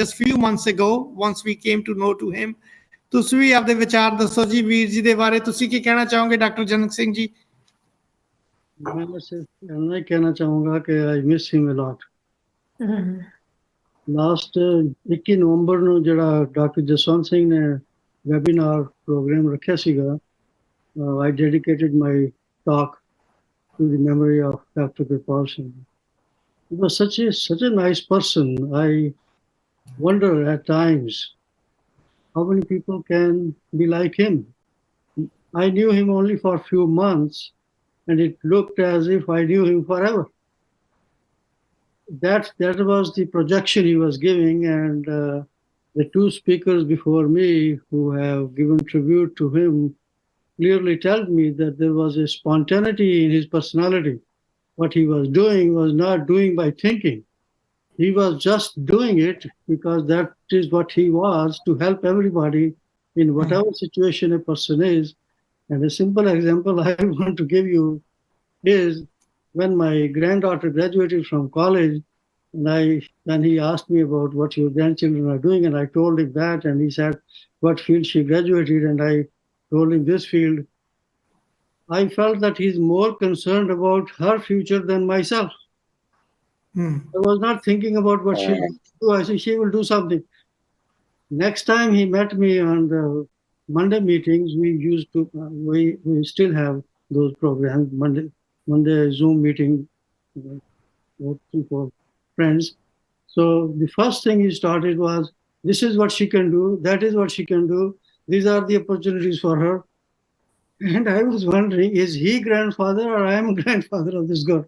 just few months ago once we came to know to him. ਤੁਸੀਂ ਵੀ ਆਪਦੇ ਵਿਚਾਰ ਦੱਸੋ ਜੀ ਵੀਰ ਜੀ ਦੇ ਬਾਰੇ. ਤੁਸੀਂ ਕੀ ਕਹਿਣਾ ਚਾਹੋਗੇ ਡਾਕਟਰ ਜਨਕ ਸਿੰਘ ਜੀ? मैं सिर्फ इतना ही कहना चाहूँगा कि I miss him a lot. Last 21 नवंबर ਨੂੰ ਜਿਹੜਾ ਡਾਕਟਰ ਜਸਵੰਤ ਸਿੰਘ ਨੇ ਵੈਬਿਨਾਰ ਪ੍ਰੋਗਰਾਮ ਰੱਖਿਆ ਸੀਗਾ, I dedicated my talk to the memory of Dr. Kirpal Singh. He was such a nice person. I wonder at times how many people can be like him. I knew him only for a few months, and it looked as if I knew him forever. That was the projection he was giving, and the two speakers before me who have given tribute to him clearly tell me that there was a spontaneity in his personality. What he was doing was not doing by thinking. He was just doing it because that is what he was, to help everybody in whatever situation a person is. And a simple example I want to give you is when my granddaughter graduated from college, and he asked me about what your grandchildren are doing, and I told him that, and he said what field she graduated, and I told him this field. I felt that he's more concerned about her future than myself. I was not thinking about what she will do. I said she will do something. Next time he met me on the Monday meetings, we used to, we still have those programs, Monday Zoom meeting, 3-4 friends. So the first thing he started was, this is what she can do, that is what she can do, these are the opportunities for her. And I was wondering, is he grandfather or I am grandfather of this girl?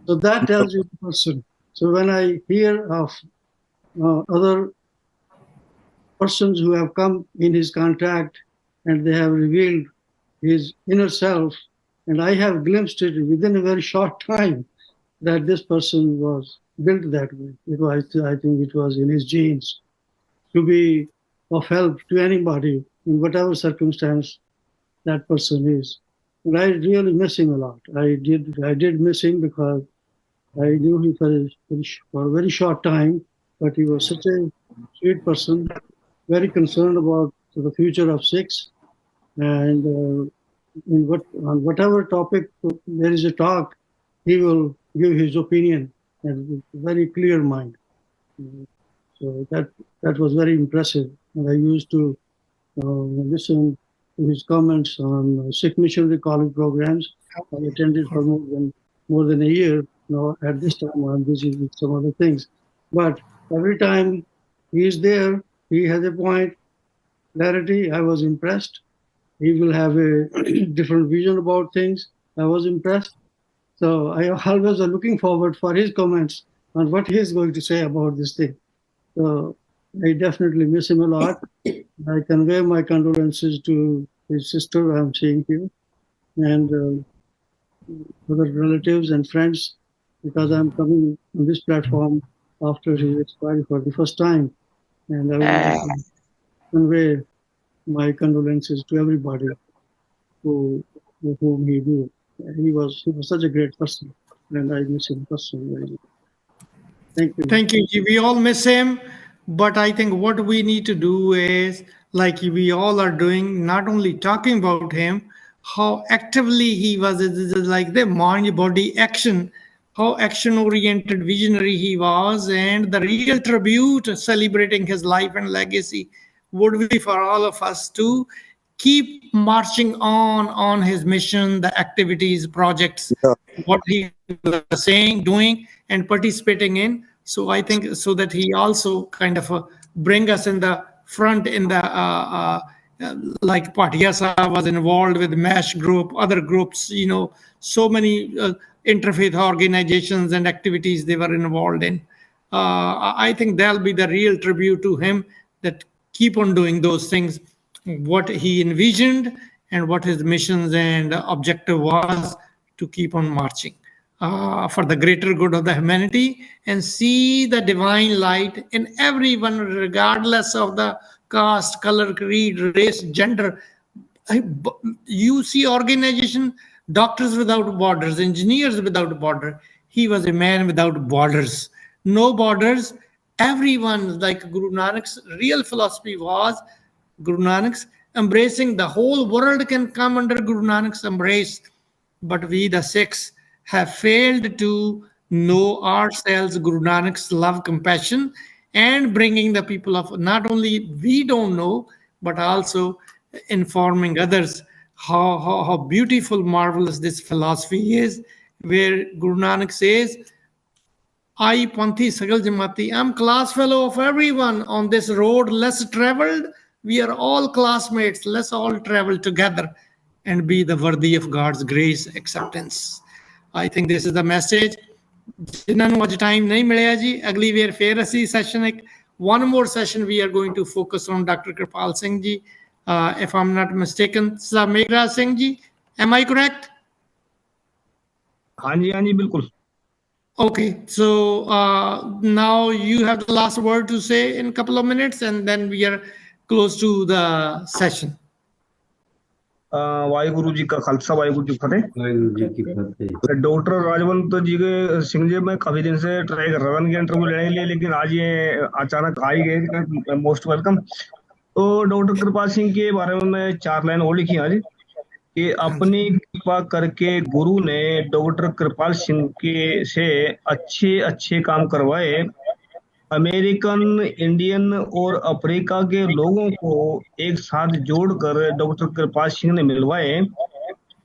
So that tells you the person. So when I hear of other persons who have come in his contact and they have revealed his inner self, and I have glimpsed it within a very short time that this person was built that way. I think it was in his genes to be of help to anybody in whatever circumstance that person is. And I really miss him a lot. I did miss him because I knew him for a very short time, but he was such a sweet person, very concerned about the future of Sikhs, and on whatever topic there is a talk, he will give his opinion and with a very clear mind. So that was very impressive, and I used to listen to his comments on Sikh Missionary College programs. I attended for more than a year. Now at this time I'm busy with some other things, but every time he is there, he has a point, clarity. I was impressed. He will have a different vision about things. I was impressed. So I always am looking forward for his comments on what he is going to say about this thing. So I definitely miss him a lot. I convey my condolences to his sister I'm seeing here, and other relatives and friends, because I'm coming on this platform after his expiry for the first time. And I convey my condolences to everybody whom he knew. He was such a great person, and I miss him personally. Thank you. Thank you. We all miss him, but I think what we need to do is, like we all are doing, not only talking about him, how actively he was, like the mind body action, how action oriented visionary he was, and the real tribute celebrating his life and legacy would be for all of us to keep marching on his mission, the activities, projects, what he was saying, doing, and participating in. So I think so that he also kind of bring us in the front in the like Patia Sahib was involved with MASH group, other groups, so many interfaith organizations and activities they were involved in. I think that'll be the real tribute to him, that keep on doing those things, what he envisioned and what his missions and objective was, to keep on marching for the greater good of the humanity, and see the divine light in everyone, regardless of the caste, color, creed, race, gender. You see organization, Doctors Without Borders, Engineers Without Border. He was a man without borders, no borders. Everyone, like Guru Nanak's real philosophy was, Guru Nanak's embracing the whole world can come under Guru Nanak's embrace. But we, the Sikhs, have failed to know ourselves, Guru Nanak's love, compassion, and bringing the people of, not only we don't know, but also informing others how beautiful, marvelous this philosophy is, where Guru Nanak says, I Panthi Sagal Jamati, I'm class fellow of everyone on this road less traveled. We are all classmates. Let's all travel together and be the worthy of God's grace, acceptance. I think this is the message. ਜਿਨ੍ਹਾਂ ਨੂੰ ਅੱਜ time ਨਹੀਂ ਮਿਲਿਆ ਜੀ, ਅਗਲੀ ਵਾਰ ਫੇਰ ਅਸੀਂ session one more session we are going to focus on Dr. Kirpal Singh ji, if I'm not mistaken. Harminder Singh ji, am I correct? हाँ जी बिल्कुल. Okay, so now you have the last word to say in a couple of minutes, and then we are close to the session. Waheguru ji का खालसा, वाहिगुरु जी फतेह. Doctor Rajwant जी के सिंह जी, मैं काफी दिन से try कर रहा था इनके इंटरव्यू लेने के लिए, लेकिन आज ये अचानक आ ही गए. Most welcome. तो डॉक्टर कृपाल सिंह के बारे में मैं 4 लाइन और लिखी आज, कि अपनी कृपा करके गुरु ने डॉक्टर कृपाल सिंह के से अच्छे काम करवाए. अमेरिकन, इंडियन और अफ्रीका के लोगों को एक साथ जोड़कर डॉक्टर कृपाल सिंह ने मिलवाए.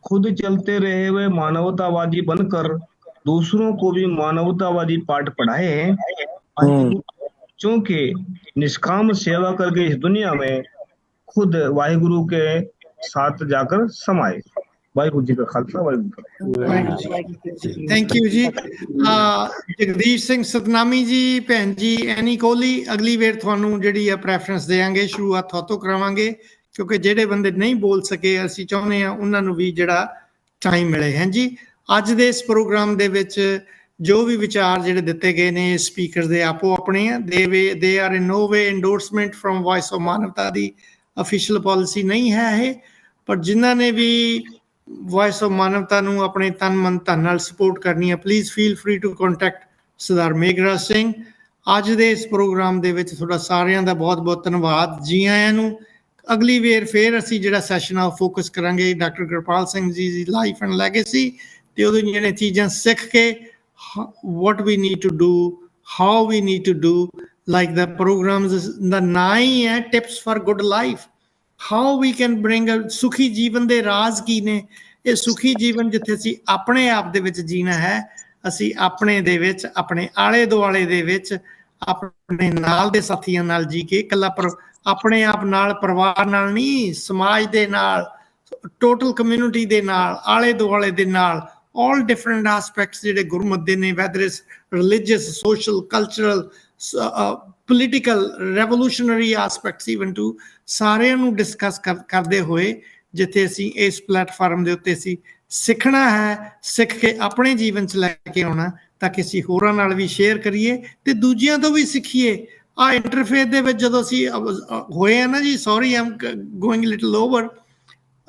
खुद चलते रहे हुए मानवतावादी बनकर दूसरों को भी मानवतावादी पाठ पढ़ाए हैं. बच्चों के निष्काम सेवा करके इस दुनिया में खुद वाहिगुरु के साथ जाकर समाए. वाहिगुरु जी का खालसा, वाहिगुरु. थैंक यू जी. जगदीश सिंह सतनामी जी, भैन जी एनी कोहली, अगली वेर ਤੁਹਾਨੂੰ ਜਿਹੜੀ ਆ ਪ੍ਰੈਫਰੈਂਸ ਦੇਾਂਗੇ, ਸ਼ੁਰੂਆਤ ਤੋਂ ਕਰਾਵਾਂਗੇ, ਕਿਉਂਕਿ ਜਿਹੜੇ ਬੰਦੇ ਨਹੀਂ ਬੋਲ ਸਕੇ ਅਸੀਂ ਚਾਹੁੰਦੇ ਆ ਉਹਨਾਂ ਨੂੰ ਵੀ ਜਿਹੜਾ ਟਾਈਮ ਮਿਲੇ. ਹਾਂ ਜੀ, ਅੱਜ ਦੇ ਇਸ ਪ੍ਰੋਗਰਾਮ ਦੇ ਵਿੱਚ ਜੋ ਵੀ ਵਿਚਾਰ ਜਿਹੜੇ ਦਿੱਤੇ ਗਏ ਨੇ ਸਪੀਕਰ ਦੇ ਆਪੋ ਆਪਣੇ ਆ, they are in no way endorsement from voice of Manavta ਦੀ ਅਫੀਸ਼ੀਅਲ ਪਾਲਿਸੀ ਨਹੀਂ ਹੈ ਇਹ, ਪਰ ਜਿਨ੍ਹਾਂ ਨੇ ਵੀ ਵੌਇਸ ਆਫ ਮਾਨਵਤਾ ਨੂੰ ਆਪਣੇ ਤਨ ਮਨ ਧਨ ਨਾਲ ਸਪੋਰਟ ਕਰਨੀ ਹੈ, please feel free to contact Sardar Meghraj Singh. ਅੱਜ ਦੇ ਇਸ ਪ੍ਰੋਗਰਾਮ ਦੇ ਵਿੱਚ ਤੁਹਾਡਾ ਸਾਰਿਆਂ ਦਾ ਬਹੁਤ ਬਹੁਤ ਧੰਨਵਾਦ. ਜੀ ਆਇਆਂ ਨੂੰ. ਅਗਲੀ ਵੇਰ ਫੇਰ ਅਸੀਂ ਜਿਹੜਾ ਸੈਸ਼ਨ ਆ ਫੋਕਸ ਕਰਾਂਗੇ doctor Kirpal Singh ji the life and legacy, ਤੇ ਉਹਦੀਆਂ ਜਿਹੜੀਆਂ ਚੀਜ਼ਾਂ ਸਿੱਖ ਕੇ what we need to do, how we need to do, like the programs, the 9 tips for good life, how we can bring a ਸੁਖੀ ਜੀਵਨ ਦੇ ਰਾਜ਼ ਕੀ ਨੇ. ਇਹ ਸੁਖੀ ਜੀਵਨ ਜਿੱਥੇ ਅਸੀਂ ਆਪਣੇ ਆਪ ਦੇ ਵਿੱਚ ਜੀਣਾ ਹੈ, ਅਸੀਂ ਆਪਣੇ ਦੇ ਵਿੱਚ, ਆਪਣੇ ਆਲੇ ਦੁਆਲੇ ਦੇ ਵਿੱਚ, ਆਪਣੇ ਨਾਲ ਦੇ ਸਾਥੀਆਂ ਨਾਲ ਜੀ ਕੇ, ਇਕੱਲਾ ਆਪਣੇ ਆਪ ਨਾਲ, ਪਰਿਵਾਰ ਨਾਲ ਨਹੀਂ, ਸਮਾਜ ਦੇ ਨਾਲ, ਟੋਟਲ ਕਮਿਊਨਿਟੀ ਦੇ ਨਾਲ, ਆਲੇ ਦੁਆਲੇ ਦੇ ਨਾਲ, all different aspects ਜਿਹੜੇ ਗੁਰਮਤਿ ਦੇ ਨੇ, whether it's religious, social, cultural, political, revolutionary aspects even too, ਸਾਰਿਆਂ ਨੂੰ ਡਿਸਕਸ ਕਰਦੇ ਹੋਏ ਜਿੱਥੇ ਅਸੀਂ ਇਸ ਪਲੇਟਫਾਰਮ ਦੇ ਉੱਤੇ ਅਸੀਂ ਸਿੱਖਣਾ ਹੈ, ਸਿੱਖ ਕੇ ਆਪਣੇ ਜੀਵਨ 'ਚ ਲੈ ਕੇ ਆਉਣਾ, ਤਾਂ ਕਿ ਅਸੀਂ ਹੋਰਾਂ ਨਾਲ ਵੀ ਸ਼ੇਅਰ ਕਰੀਏ ਤੇ ਦੂਜਿਆਂ ਤੋਂ ਵੀ ਸਿੱਖੀਏ. ਆ ਇੰਟਰਫੇਸ ਦੇ ਵਿੱਚ ਜਦੋਂ ਅਸੀਂ ਹੋਏ ਆ ਨਾ ਜੀ, sorry I'm going little over,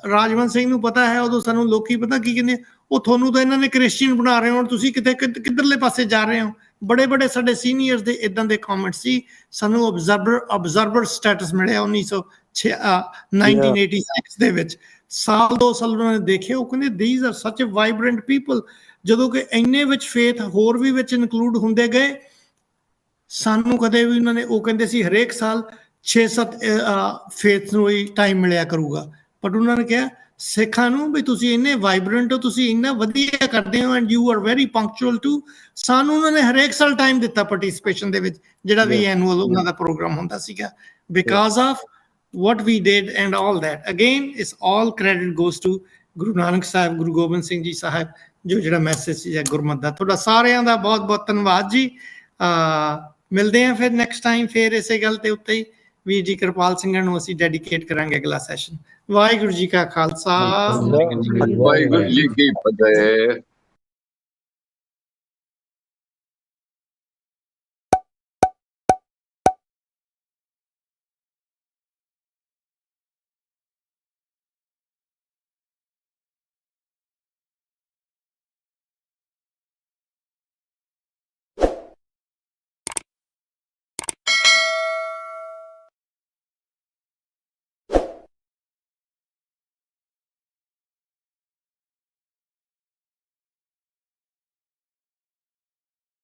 Rajwant Singh ਨੂੰ ਪਤਾ ਹੈ ਉਦੋਂ ਸਾਨੂੰ ਲੋਕੀ ਪਤਾ ਕੀ ਕਹਿੰਦੇ, ਉਹ ਤੁਹਾਨੂੰ ਤਾਂ ਇਹਨਾਂ ਨੇ ਕ੍ਰਿਸਚੀਅਨ ਬਣਾ ਰਹੇ ਹੋ, ਤੁਸੀਂ ਕਿਤੇ ਕਿੱਧਰਲੇ ਪਾਸੇ ਜਾ ਰਹੇ ਹੋ। ਬੜੇ ਬੜੇ ਸਾਡੇ ਸੀਨੀਅਰਸ ਦੇ ਇਦਾਂ ਦੇ ਕਮੈਂਟ ਸੀ। ਸਾਨੂੰ ਅਬਜ਼ਰਵਰ ਸਟੇਟਸ ਮਿਲਿਆ 1986 ਦੇ ਵਿੱਚ, ਸਾਲ 2 ਸਾਲ ਉਹਨਾਂ ਨੇ ਦੇਖਿਆ, ਉਹ ਕਹਿੰਦੇ ਥੀਸ ਆਰ ਸੱਚ ਵਾਈਬ੍ਰੈਂਟ ਪੀਪਲ। ਜਦੋਂ ਕਿ ਇੰਨੇ ਵਿੱਚ ਫੇਥ ਹੋਰ ਵੀ ਵਿੱਚ ਇਨਕਲੂਡ ਹੁੰਦੇ ਗਏ, ਸਾਨੂੰ ਕਦੇ ਵੀ ਉਹਨਾਂ ਨੇ, ਉਹ ਕਹਿੰਦੇ ਸੀ ਹਰੇਕ ਸਾਲ 6-7 ਫੇਥ ਨੂੰ ਹੀ ਟਾਈਮ ਮਿਲਿਆ ਕਰੂਗਾ, ਬਟ ਉਹਨਾਂ ਨੇ ਕਿਹਾ ਸਿੱਖਾਂ ਨੂੰ ਵੀ ਤੁਸੀਂ ਇੰਨੇ ਵਾਈਬ੍ਰੈਂਟ ਹੋ, ਤੁਸੀਂ ਇੰਨਾ ਵਧੀਆ ਕਰਦੇ ਹੋ, and you are very punctual too. ਸਾਨੂੰ ਉਹਨਾਂ ਨੇ ਹਰੇਕ ਸਾਲ ਟਾਈਮ ਦਿੱਤਾ ਪਾਰਟਿਸਿਪੇਸ਼ਨ ਦੇ ਵਿੱਚ, ਜਿਹੜਾ ਵੀ ਐਨੂਅਲ ਉਹਨਾਂ ਦਾ ਪ੍ਰੋਗਰਾਮ ਹੁੰਦਾ ਸੀਗਾ, because of what we did and all that. Again, it's all credit goes to Guru Nanak Sahib, Guru Gobind Singh Ji Sahib, ਜੋ ਜਿਹੜਾ ਮੈਸੇਜ ਸੀ ਗੁਰਮਤ ਦਾ। ਤੁਹਾਡਾ ਸਾਰਿਆਂ ਦਾ ਬਹੁਤ ਬਹੁਤ ਧੰਨਵਾਦ ਜੀ। ਮਿਲਦੇ ਹਾਂ ਫਿਰ ਨੈਕਸਟ ਟਾਈਮ, ਫਿਰ ਇਸੇ ਗੱਲ ਤੇ ਉੱਤੇ ਹੀ ਵੀਰ ਜੀ ਕਿਰਪਾਲ ਸਿੰਘ ਨੂੰ ਅਸੀਂ ਡੈਡੀਕੇਟ ਕਰਾਂਗੇ ਅਗਲਾ ਸੈਸ਼ਨ। ਵਾਹਿਗੁਰੂ ਜੀ ਕਾ ਖਾਲਸਾ, ਵਾਹਿਗੁਰੂ ਜੀ ਕੀ ਫਤਿਹ।